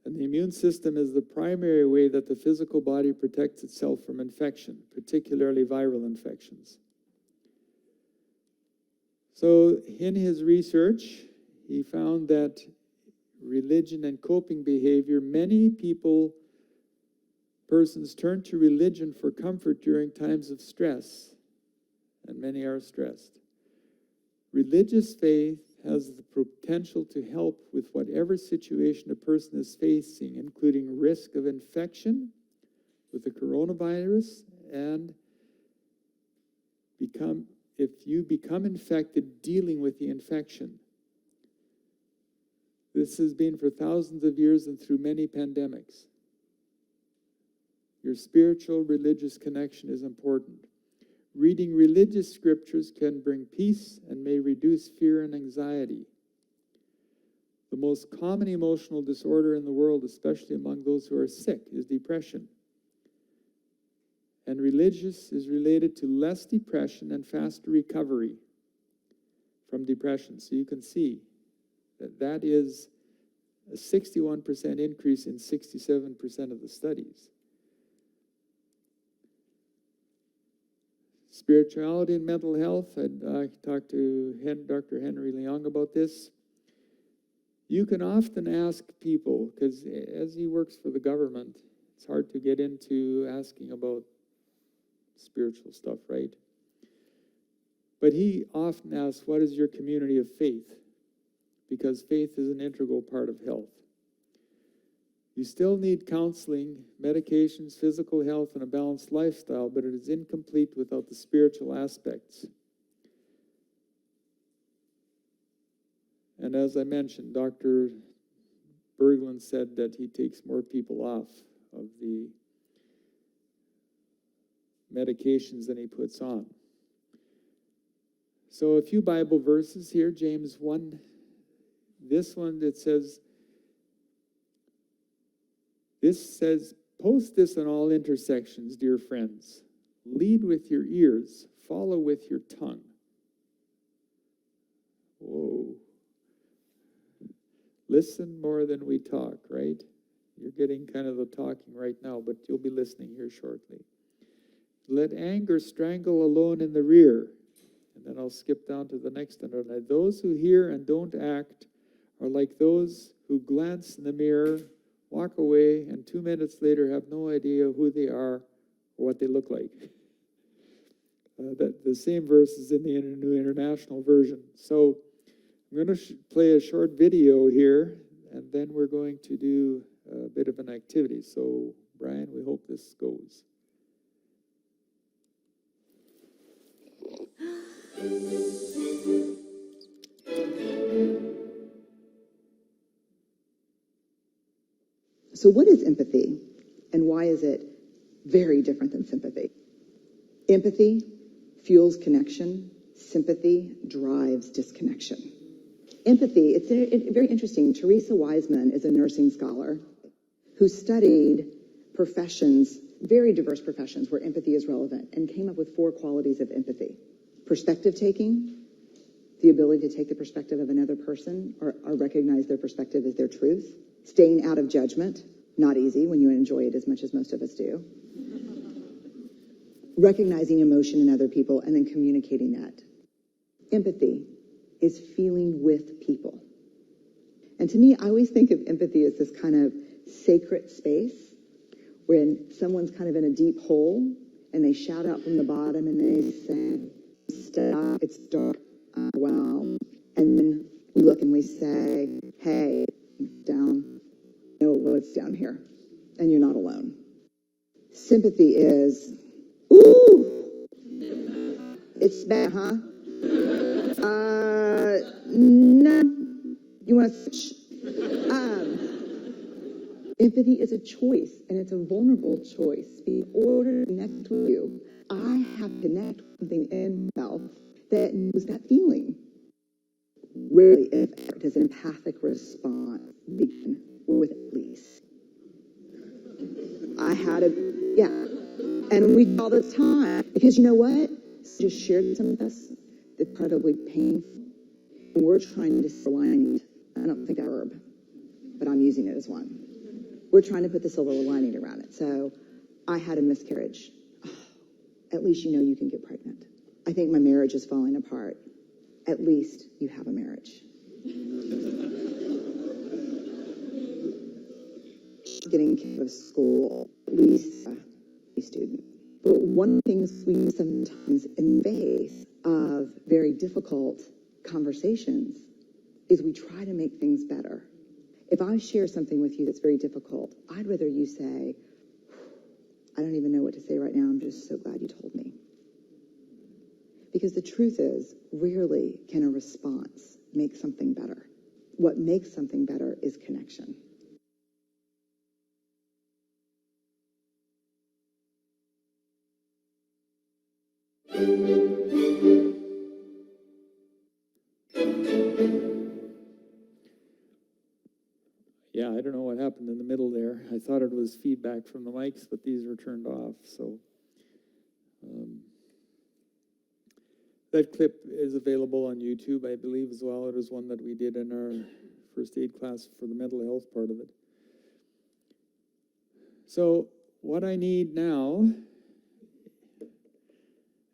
And the immune system is the primary way that the physical body protects itself from infection, particularly viral infections. So in his research, he found that religion and coping behavior, many persons turn to religion for comfort during times of stress, and many are stressed. Religious faith has the potential to help with whatever situation a person is facing, including risk of infection with the coronavirus, and if you become infected, dealing with the infection. This has been for thousands of years and through many pandemics. Your spiritual, religious connection is important. Reading religious scriptures can bring peace and may reduce fear and anxiety. The most common emotional disorder in the world, especially among those who are sick, is depression. And religious is related to less depression and faster recovery from depression. So you can see that is a 61% increase in 67% of the studies. Spirituality and mental health, I talked to Dr. Henry Leong about this. You can often ask people, because as he works for the government, it's hard to get into asking about spiritual stuff, right? But he often asks, what is your community of faith? because faith is an integral part of health. You still need counseling, medications, physical health, and a balanced lifestyle, but it is incomplete without the spiritual aspects. And as I mentioned, Dr. Berglund said that he takes more people off of the medications than he puts on. So a few Bible verses here, James 1. This one that says, post this in all intersections, dear friends. Lead with your ears, follow with your tongue. Whoa. Listen more than we talk, right? You're getting kind of the talking right now, but you'll be listening here shortly. Let anger strangle alone in the rear. And then I'll skip down to the next underline. Those who hear and don't act are like those who glance in the mirror, walk away, and 2 minutes later have no idea who they are or what they look like. The same verse is in the New International Version. So I'm going to play a short video here, and then we're going to do a bit of an activity. So, Brian, we hope this goes. So what is empathy, and why is it very different than sympathy? Empathy fuels connection. Sympathy drives disconnection. Empathy, it's very interesting. Teresa Wiseman is a nursing scholar who studied professions, very diverse professions where empathy is relevant, and came up with 4 qualities of empathy. Perspective taking, the ability to take the perspective of another person or recognize their perspective as their truth. Staying out of judgment, not easy when you enjoy it as much as most of us do. Recognizing emotion in other people and then communicating that. Empathy is feeling with people. And to me, I always think of empathy as this kind of sacred space when someone's kind of in a deep hole and they shout out from the bottom and they say, "Stop, it's dark, wow." And then we look and we say, "Hey, down, know what's down here, and you're not alone." Sympathy is, "Ooh, it's bad, huh? No, you want to switch?" Empathy is a choice, and it's a vulnerable choice. In order to connect with you, I have to connect with something in myself that knows that feeling. Rarely, if ever, does an empathic response begin with "please." I had and we all the time, because you know what? Just shared some of us that's incredibly painful, and we're trying to silver lining. I don't think a verb, but I'm using it as one. We're trying to put the silver lining around it. So I had a miscarriage. Oh, at least you know you can get pregnant. I think my marriage is falling apart. At least you have a marriage. Getting kicked out of school, at least a student. But one of the things we sometimes in the face of very difficult conversations is we try to make things better. If I share something with you that's very difficult, I'd rather you say, "I don't even know what to say right now. I'm just so glad you told me." Because the truth is, rarely can a response make something better. What makes something better is connection. Yeah, I don't know what happened in the middle there. I thought it was feedback from the mics, but these were turned off. So that clip is available on YouTube, I believe, as well. It was one that we did in our first aid class for the mental health part of it. So what I need now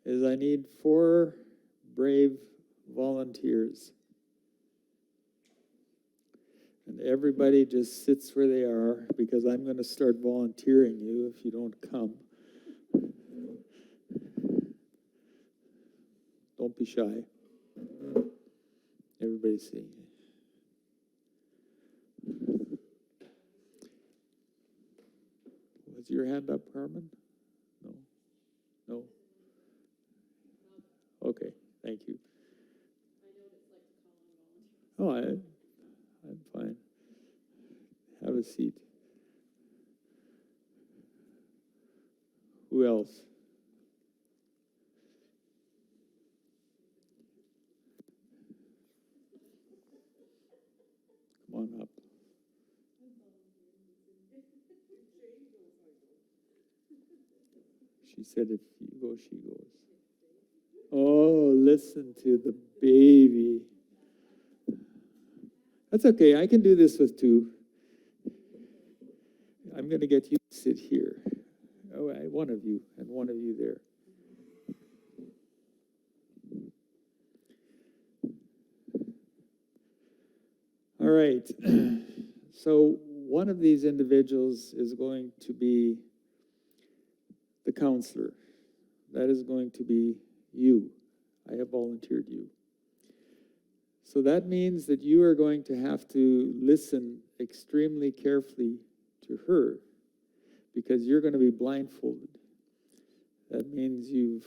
is I need 4 brave volunteers. And everybody just sits where they are, because I'm going to start volunteering you if you don't come. Don't be shy. Everybody see. your hand up, Carmen? No? No? Okay, thank you. Oh, I'm fine. Have a seat. Who else? Come on up. She said if you go, she goes. Oh, listen to the baby. That's okay, I can do this with two. I'm going to get you to sit here. Oh, one of you, and one of you there. All right. So one of these individuals is going to be the counselor. That is going to be you. I have volunteered you. So that means that you are going to have to listen extremely carefully to her because you're going to be blindfolded. That means you've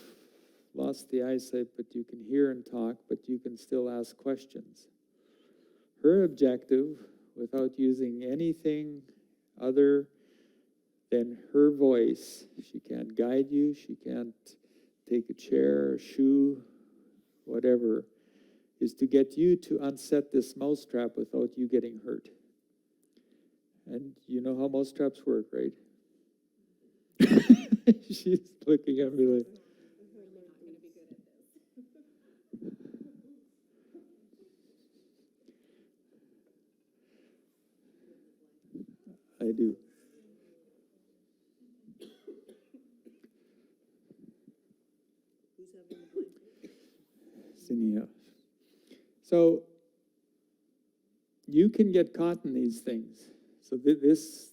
lost the eyesight, but you can hear and talk, but you can still ask questions. Her objective, without using anything other than her voice, she can't guide you, she can't take a chair, a shoe, whatever, is to get you to unset this mousetrap without you getting hurt. And you know how mousetraps work, right? She's looking at me like... I do. Sinia. So you can get caught in these things. So this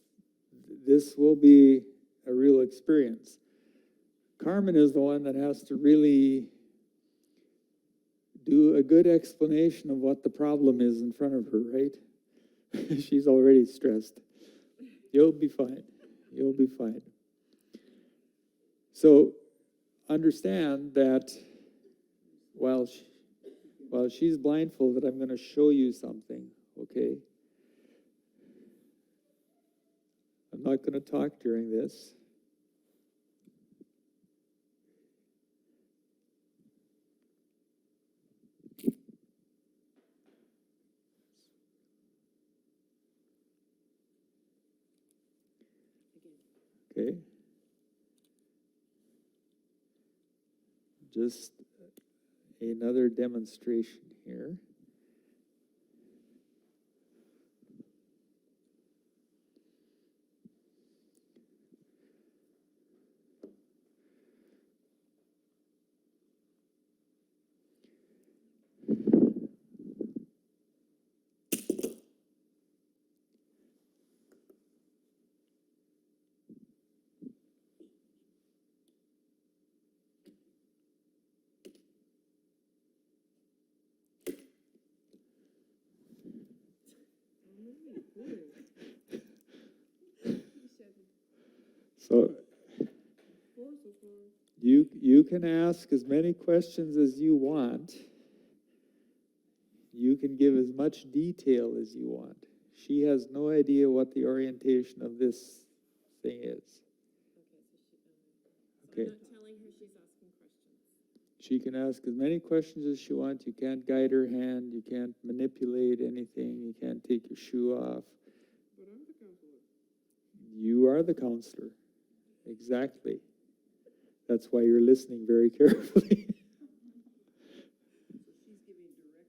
will be a real experience. Carmen is the one that has to really do a good explanation of what the problem is in front of her, right? She's already stressed. You'll be fine. You'll be fine. So understand that while she's blindfolded, I'm going to show you something, okay? I'm not going to talk during this. Okay. Just another demonstration here. So you can ask as many questions as you want. You can give as much detail as you want. She has no idea what the orientation of this thing is. Okay. I'm not telling her she's asking questions. She can ask as many questions as she wants. You can't guide her hand. You can't manipulate anything. You can't take your shoe off. But I'm the counselor. You are the counselor. Exactly. That's why you're listening very carefully.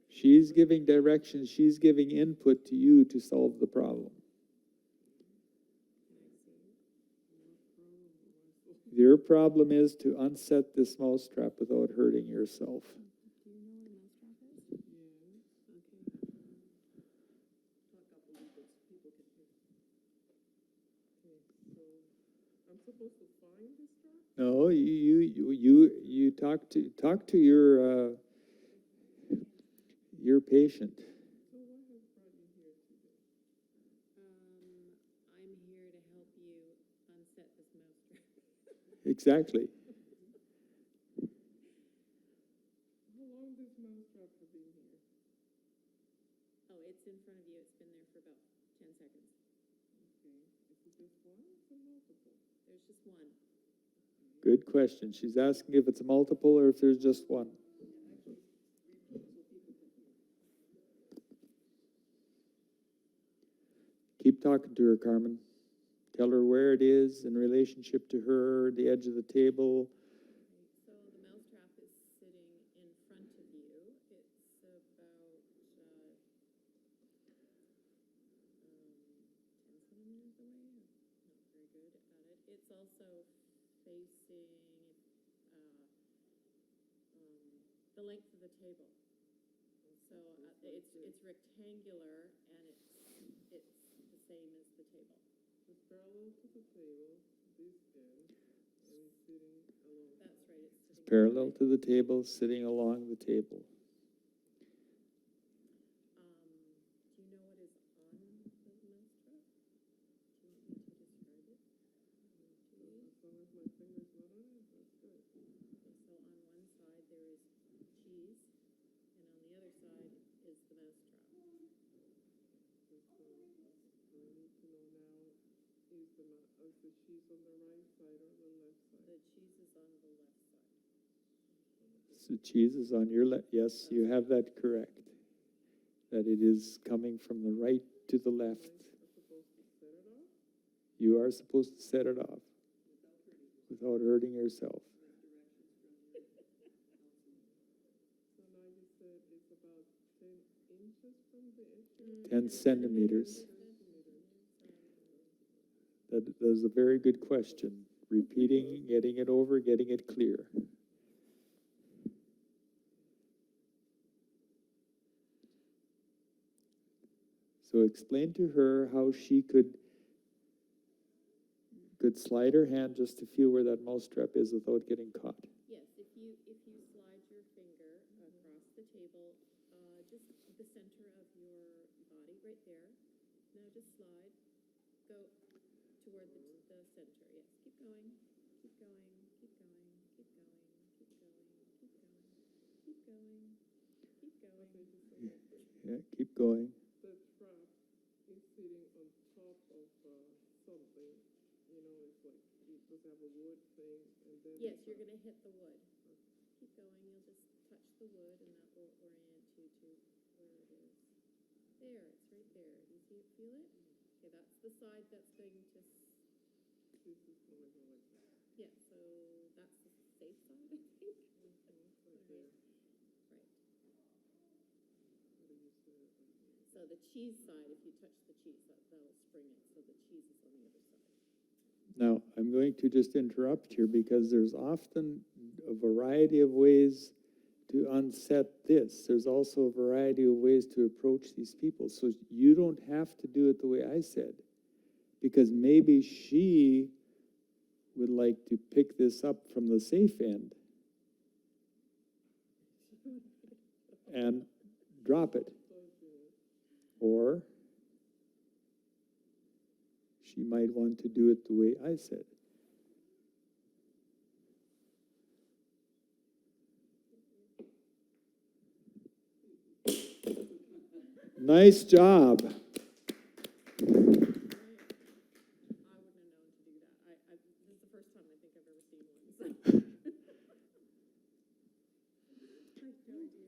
She's giving directions. She's giving input to you to solve the problem. Your problem is to unset this mousetrap without hurting yourself. Do you know what a mousetrap is? I'm supposed to find this trap? No, you talk to your patient. So what has brought you here today? I'm here to help you unset this Exactly. How long does mousetrap have been here? Oh, it's in front of you. It's been there for about 10 seconds. Okay, is it just one or multiple? There's just one. Good question. She's asking if it's a multiple or if there's just one. Keep talking to her, Carmen. Tell her where it is in relationship to her, the edge of the table. So the mousetrap is sitting in front of you. It's about 10 centimeters away. Not very good at it. It's also facing the length of the table. So it's rectangular and it's the same as the table. It's parallel to the table, this end, and it's sitting along. That's right. It's It's sitting parallel to the table, sitting along the table. Do you know what is on the mousetrap? Do you want me to describe it? As long as my finger's not on it, that's good. Okay, so on one side there is cheese, and on the other side is the mousetrap. So I need to know now, is the cheese on the right side or the left side? The cheese is on the left side. So cheese is on your left. Yes, you have that correct. That it is coming from the right to the left. Am I supposed to set it off? You are supposed to set it off without hurting yourself. So now you said it's about 10 inches from the edge? 10 centimeters. That is a very good question. Repeating, getting it over, getting it clear. So explain to her how she could slide her hand just to feel where that mousetrap is without getting caught. Yes, if you slide your finger across the table, just the center of your body right there. Now just slide. Go toward the center. Yes, keep going. Keep going. Keep going. Keep going. Keep going. Keep going. Keep going. Keep going. Yeah, keep going. The trap is sitting on top of something. You know, it's like, it does have a wood thing, and then... Yes, you're going to hit the wood. Keep going. You'll just touch the wood, and that will orient you to where it is. There, it's right there. You see it, feel it? Okay, that's the side that's going to... This is going to go like that. Yeah, so that's the safe side, I think. Right there. Right. How do you set it? So the cheese side, if you touch the cheese, that'll spring it. So the cheese is on the other side. Now, I'm going to just interrupt here because there's often a variety of ways to unset this. There's also a variety of ways to approach these people. So you don't have to do it the way I said, because maybe she would like to pick this up from the safe end and drop it. Or she might want to do it the way I said. Nice job. I wouldn't have known to do that. This is the first time I think I've ever seen one. So.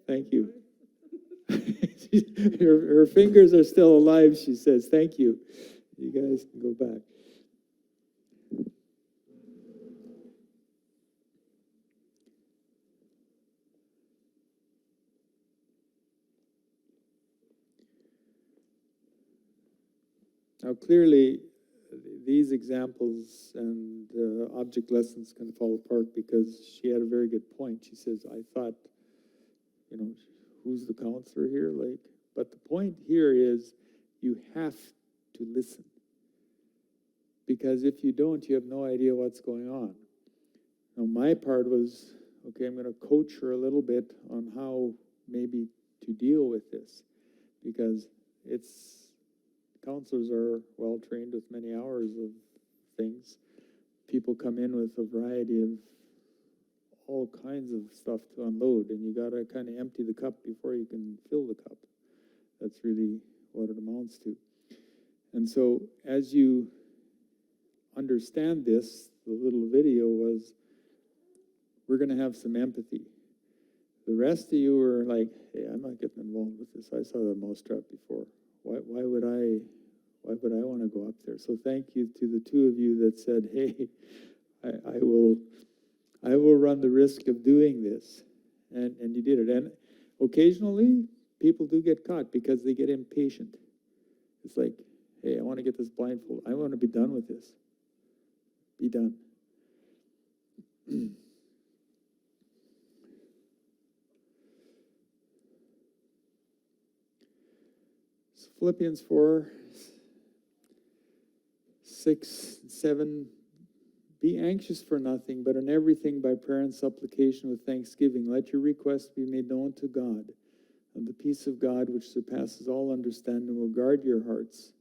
Thank you. her fingers are still alive, she says. Thank you. You guys can go back. Now, clearly, these examples and object lessons can fall apart because she had a very good point. She says, I thought, who's the counselor here? But the point here is you have to listen. Because if you don't, you have no idea what's going on. Now, my part was, okay, I'm going to coach her a little bit on how maybe to deal with this. Because counselors are well trained with many hours of things. people come in with a variety of all kinds of stuff to unload, and you got to kind of empty the cup before you can fill the cup. That's really what it amounts to. And so as you understand this, the little video was, we're going to have some empathy. The rest of you were like, hey, I'm not getting involved with this. I saw the mousetrap before. Why would I want to go up there? So thank you to the two of you that said, hey, I will run the risk of doing this. And you did it. And occasionally, people do get caught because they get impatient. It's like, hey, I want to get this blindfold. I want to be done with this. Be done. So Philippians 4, 6, 7, be anxious for nothing, but in everything by prayer and supplication with thanksgiving, let your requests be made known to God, and the peace of God, which surpasses all understanding, will guard your hearts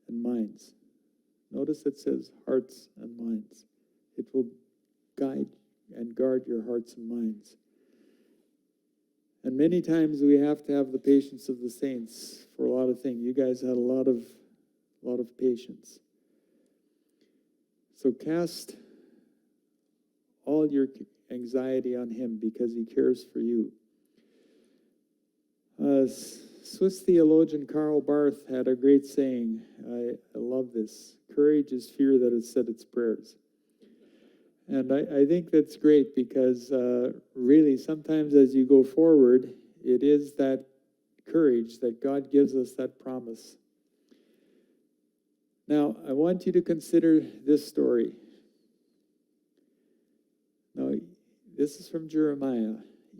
and minds. Notice it says hearts and minds. It will guide and guard your hearts and minds. And many times we have to have the patience of the saints for a lot of things. You guys had a lot of patience. So cast all your anxiety on him because he cares for you. Swiss theologian Karl Barth had a great saying. I love this. Courage is fear that has said its prayers. And I think that's great because really sometimes as you go forward, it is that courage that God gives us that promise. Now, I want you to consider this story. Now, this is from Jeremiah.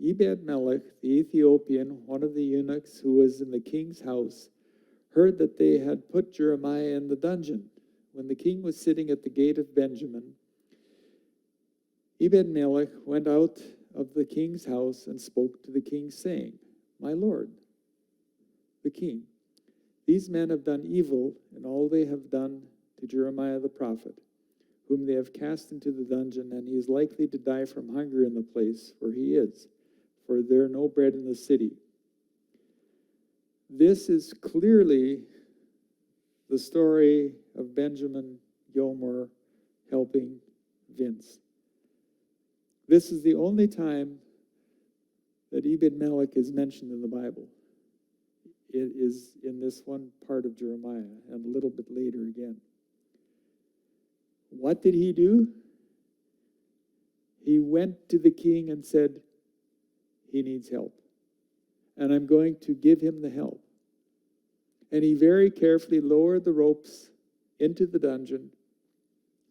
Ebed-Melech, the Ethiopian, one of the eunuchs who was in the king's house, heard that they had put Jeremiah in the dungeon. When the king was sitting at the gate of Benjamin, Ebed-Melech went out of the king's house and spoke to the king, saying, my lord, the king, these men have done evil in all they have done to Jeremiah the prophet, whom they have cast into the dungeon, and he is likely to die from hunger in the place where he is, for there is no bread in the city. This is clearly the story of Benjamin Gilmore helping Vince. This is the only time that Ebed-Melech is mentioned in the Bible. It is in this one part of Jeremiah and a little bit later again. What did he do? He went to the king and said, he needs help. And I'm going to give him the help. And he very carefully lowered the ropes into the dungeon.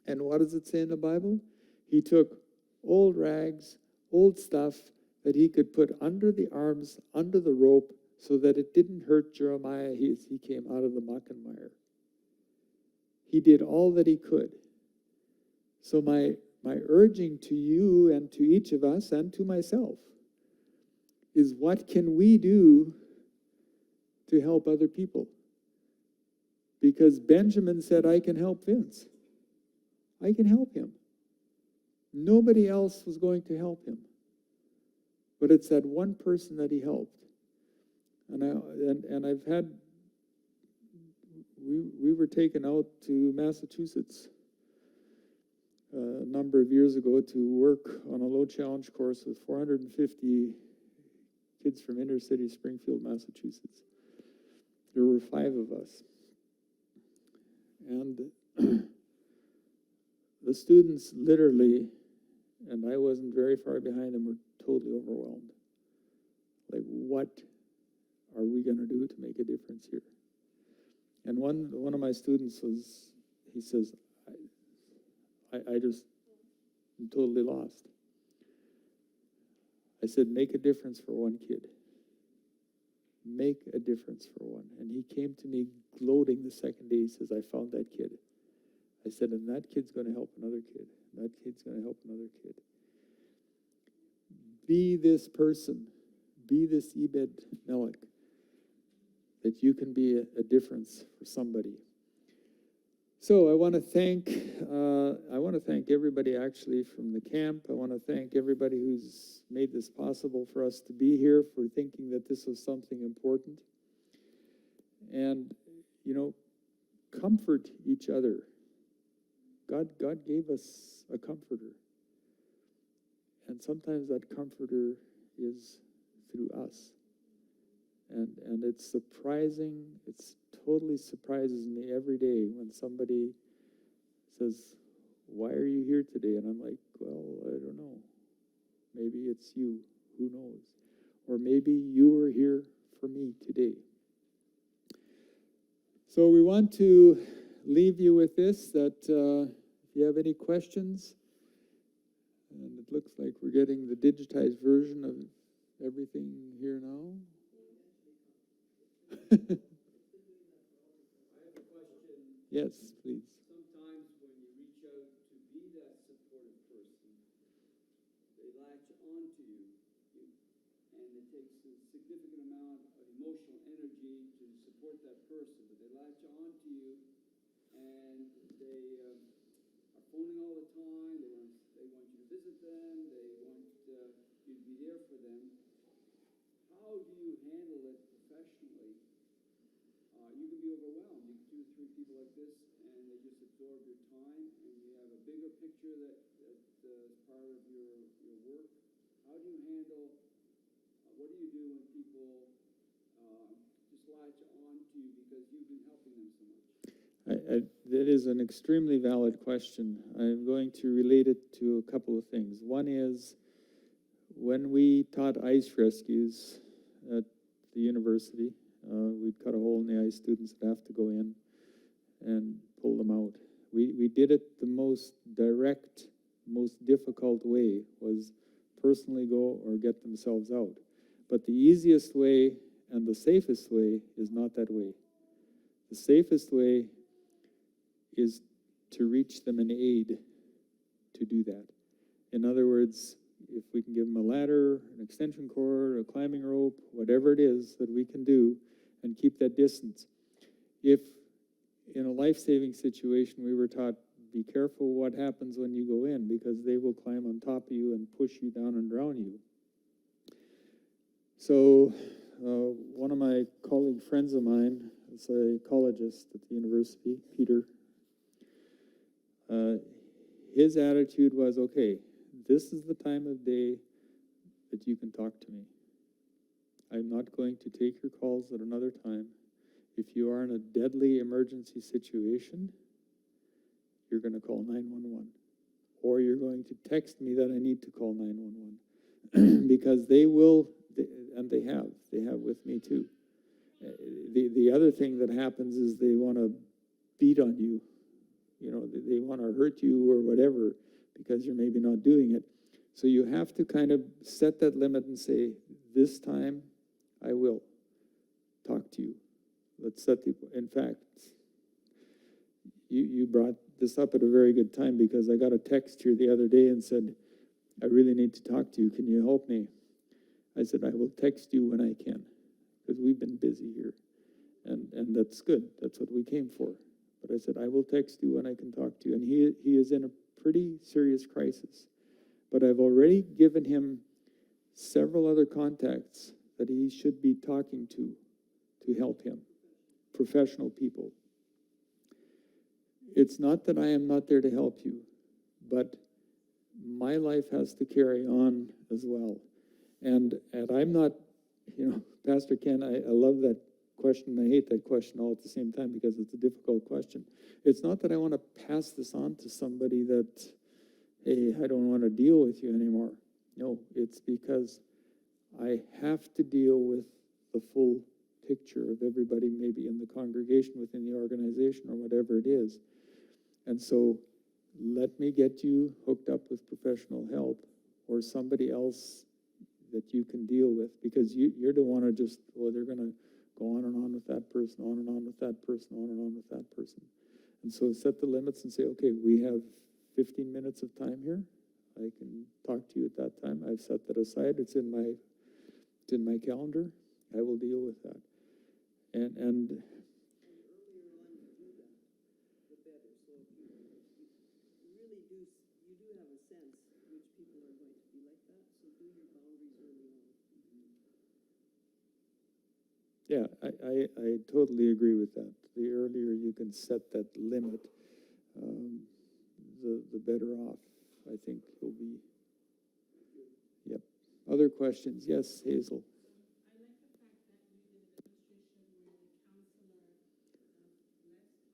And what does it say in the Bible? He took old rags, old stuff that he could put under the arms, under the rope, so that it didn't hurt Jeremiah as he came out of the muck and mire. He did all that he could. So my urging to you and to each of us and to myself is, what can we do to help other people? Because Benjamin said, I can help Vince. I can help him. Nobody else was going to help him. But it's that one person that he helped. And I've had, we were taken out to Massachusetts a number of years ago to work on a low challenge course with 450 kids from inner city Springfield, Massachusetts. There were 5 of us. And the students literally, and I wasn't very far behind them, were totally overwhelmed. Like, what are we going to do to make a difference here? And one of my students he says, I just am totally lost. I said, make a difference for one kid. Make a difference for one. And he came to me gloating the second day. He says, I found that kid. I said, and that kid's going to help another kid. That kid's going to help another kid. Be this person. Be this Ebed-Melech, that you can be a difference for somebody. So I want to thank everybody actually from the camp. I want to thank everybody who's made this possible for us to be here, for thinking that this was something important. And, you know, comfort each other. God gave us a comforter. And sometimes that comforter is through us. And it's surprising, it's totally surprises me every day when somebody says, "Why are you here today?" And I'm like, "Well, I don't know. Maybe it's you, who knows? Or maybe you were here for me today." So we want to leave you with this, that if you have any questions, and it looks like we're getting the digitized version of everything here now. I have a question. Yes, please. Sometimes when you reach out to be that supportive person, they latch onto you, and it takes a significant amount of emotional energy to support that person, but they latch onto you, and they are phoning all the time. They want you to visit them. They want you to be there for them. How do you handle it professionally? You can be overwhelmed. You can 2 or 3 people like this, and they just absorb your time, and you have a bigger picture that is part of your work. How do you handle, what do you do when people just latch on to you because you've been helping them so much? That is an extremely valid question. I'm going to relate it to a couple of things. One is, when we taught ice rescues at the university, we'd cut a hole in the ice. Students would have to go in and pull them out. We did it the most direct, most difficult way was personally go or get themselves out. But the easiest way and the safest way is not that way. The safest way is to reach them and aid to do that. In other words, if we can give them a ladder, an extension cord, a climbing rope, whatever it is that we can do, and keep that distance. If in a life-saving situation we were taught, be careful what happens when you go in, because they will climb on top of you and push you down and drown you. So one of my colleague friends of mine, a psychologist at the university, Peter, his attitude was, okay, this is the time of day that you can talk to me. I'm not going to take your calls at another time. If you are in a deadly emergency situation, you're going to call 911. Or you're going to text me that I need to call 911. Because they will, and they have with me too. The other thing that happens is they want to beat on you. You know, they want to hurt you or whatever, because you're maybe not doing it. So you have to kind of set that limit and say, this time I will talk to you. Let's set the, in fact, you brought this up at a very good time, because I got a text here the other day and said, I really need to talk to you. Can you help me? I said, I will text you when I can, because we've been busy here. And that's good. That's what we came for. But I said, I will text you when I can talk to you. And he is in a pretty serious crisis. But I've already given him several other contacts that he should be talking to help him, professional people. It's not that I am not there to help you, but my life has to carry on as well. And I'm not, you know, Pastor Ken, I love that question. I hate that question all at the same time, because it's a difficult question. It's not that I want to pass this on to somebody that, hey, I don't want to deal with you anymore. No, it's because I have to deal with the full picture of everybody maybe in the congregation, within the organization, or whatever it is. And so let me get you hooked up with professional help, or somebody else that you can deal with, because you don't want to just, well, they're going to go on and on with that person, on and on with that person, on and on with that person. And so set the limits and say, okay, we have 15 minutes of time here. I can talk to you at that time. I've set that aside. It's in my calendar. I will deal with that. And The earlier on you do that, the better. do have a sense which people are going to be like that, so do your boundaries early on. Yeah, I totally agree with that. The earlier you can set that limit, the better off I think you'll be. Yep. Other questions? Yes, Hazel. I like the fact that you did a demonstration where the counselor less talking,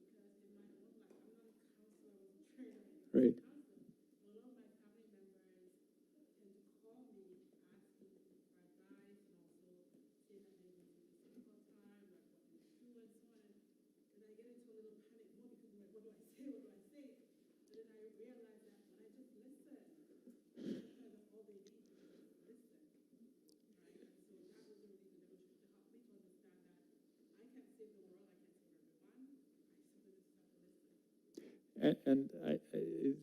because in my own life, I'm not a counselor, I wasn't trained or anything. Right. Counselor. A lot of my family members tend to call me asking for advice and also saying that they're going through a difficult time, like what to do and so on. And I get into a little panic mode because I'm like, what do I say? What do I say? And then I realize that when I just listen, sometimes that's all they need to do is listen. Right? And so that was a really good demonstration to help me to understand that I can't save the world, I can't save everyone. I simply just have to listen. And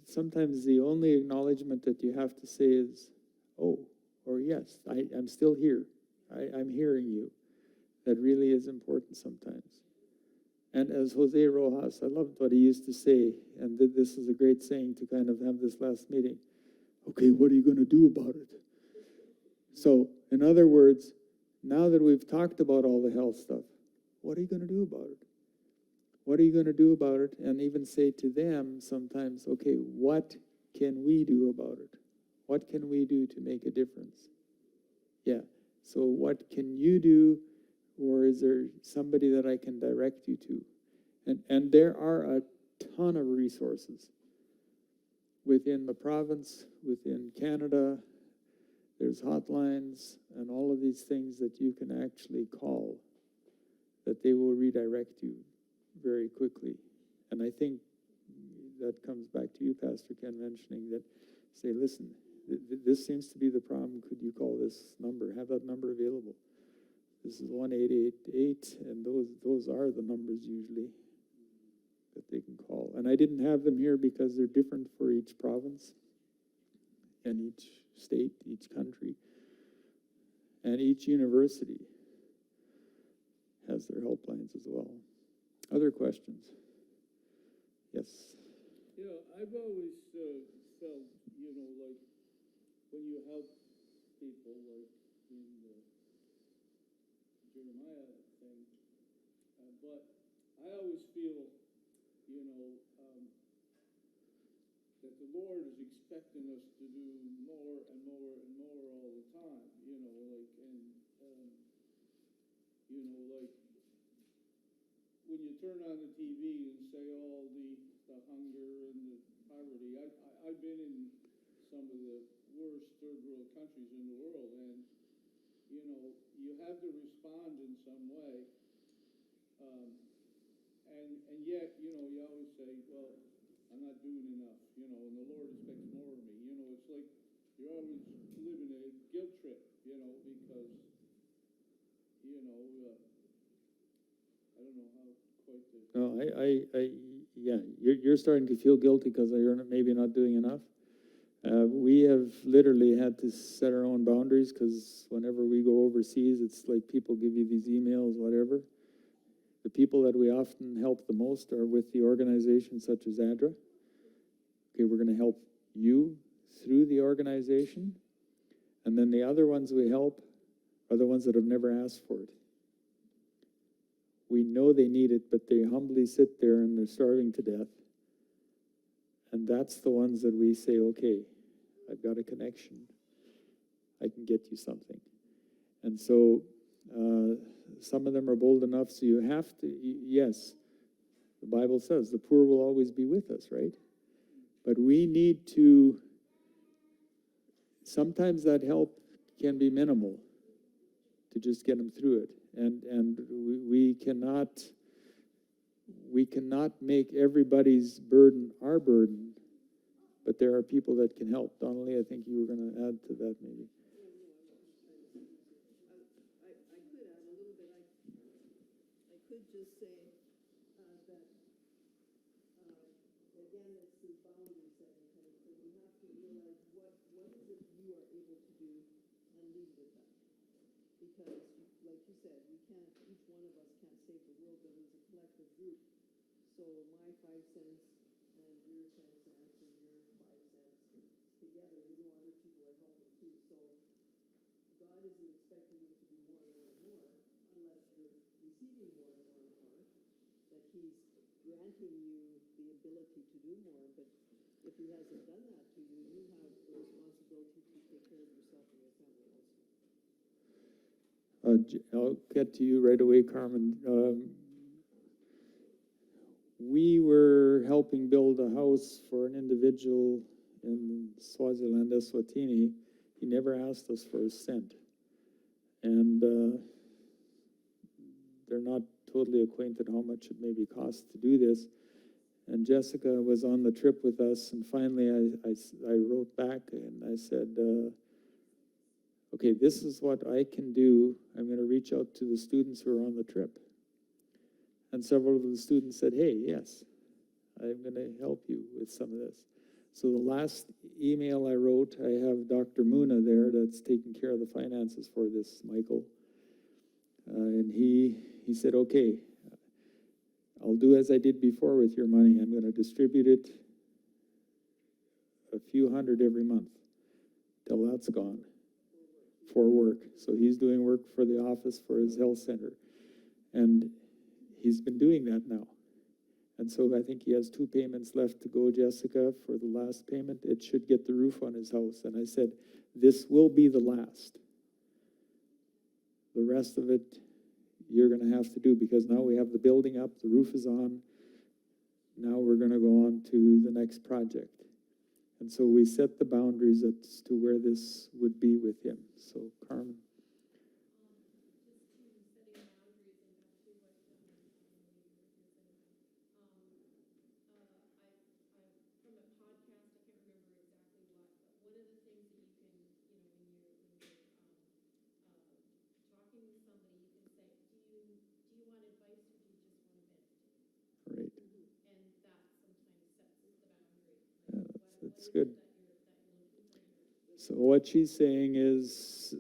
sometimes the only acknowledgement that you have to say is, oh, or yes, I'm still here. I'm hearing you. That really is important sometimes. And as Jose Rojas, I loved what he used to say, and this is a great saying to kind of have this last meeting. Okay, what are you going to do about it? So, in other words, now that we've talked about all the health stuff, what are you going to do about it? What are you going to do about it? And even say to them sometimes, okay, what can we do about it? What can we do to make a difference? Yeah, so what can you do, or is there somebody that I can direct you to? And there are a ton of resources within the province, within Canada. There's hotlines and all of these things that you can actually call, that they will redirect you very quickly. And I think that comes back to you, Pastor Ken, mentioning that, say, listen, this seems to be the problem. Could you call this number? Have that number available. This is 1888, and those are the numbers usually that they can call. And I didn't have them here because they're different for each province and each state, each country, and each university has their helplines as well. Other questions? Yes. Yeah, I've always felt, like when you help people, like in the Jeremiah thing, but I always feel, that the Lord is expecting us to do more and more and more all the time, like when you turn on the TV and say all the hunger and the poverty, I've been in some of the worst third world countries in the world, and you have to respond in some way, and yet you always say, well, I'm not doing enough, and the Lord expects more of me. It's like you're always living a guilt trip, because I don't know how quite to. No, yeah, you're starting to feel guilty because you're maybe not doing enough. We have literally had to set our own boundaries because whenever we go overseas, it's like people give you these emails, whatever. The people that we often help the most are with the organizations such as ADRA. Okay, we're going to help you through the organization. And then the other ones we help are the ones that have never asked for it. We know they need it, but they humbly sit there and they're starving to death. And that's the ones that we say, okay, I've got a connection. I can get you something. And so some of them are bold enough, so you have to, yes, the Bible says the poor will always be with us, right? But we need to, sometimes that help can be minimal to just get them through it. And we cannot make everybody's burden our burden, but there are people that can help. Donnelly, I think you were going to add to that maybe. I could add a little bit. I could just say that, again, it's the boundary setting kind of thing. You have to realize what is it you are able to do and lead with that. Because, like you said, each one of us can't save the world, but as a collective group. So my 5 cents and your 10 cents and your together, you know other people are helping too. So God isn't expecting you to do more and more and more unless you're receiving more and more and more. That He's granting you the ability to do more. But if He hasn't done that to you, you have the responsibility to take care of yourself and your family also. I'll get to you right away, Carmen. We were helping build a house for an individual in Swaziland, Eswatini. He never asked us for a cent. And they're not totally acquainted how much it maybe costs to do this. And Jessica was on the trip with us, and finally I wrote back and I said, okay, this is what I can do. I'm going to reach out to the students who are on the trip. And several of the students said, hey, yes, I'm going to help you with some of this. So the last email I wrote, I have Dr. Muna there that's taking care of the finances for this, Michael. And he said, okay, I'll do as I did before with your money. I'm going to distribute it a few hundred every month till that's gone for work. So he's doing work for the office for his health center. And he's been doing that now. And so I think he has 2 payments left to go, Jessica, for the last payment. It should get the roof on his house. And I said, this will be the last. The rest of it, you're going to have to do, because now we have the building up, the roof is on. Now we're going to go on to the next project. And so we set the boundaries as to where this would be with him. So, Carmen. That's good. So what she's saying is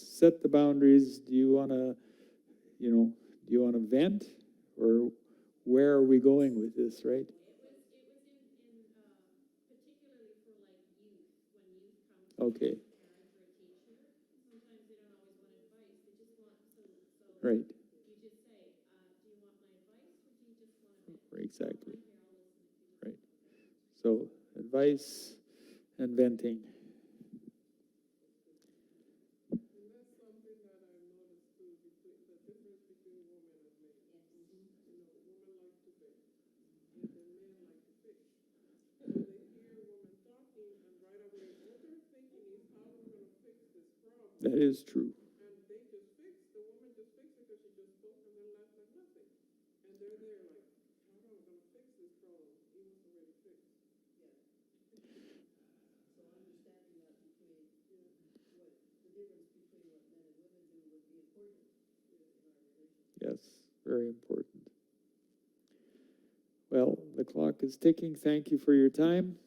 set the boundaries. Do you want to, do you want to vent, or where are we going with this, right? Okay. Right. Exactly. Right. So advice and venting. And that's something that I noticed too, the difference between women and men. Women like to vent, and then men like to fix. So they hear women talking, and right away, all they're thinking is, how are we going to fix this problem? That is true. And they just fix, the woman just fixed it because she just spoke and then left like nothing. And they're there like, how are we going to fix this problem? It was already fixed. So understanding that between what the difference between what men and women do would be important in our relationship. Yes, very important. Well, the clock is ticking. Thank you for your time.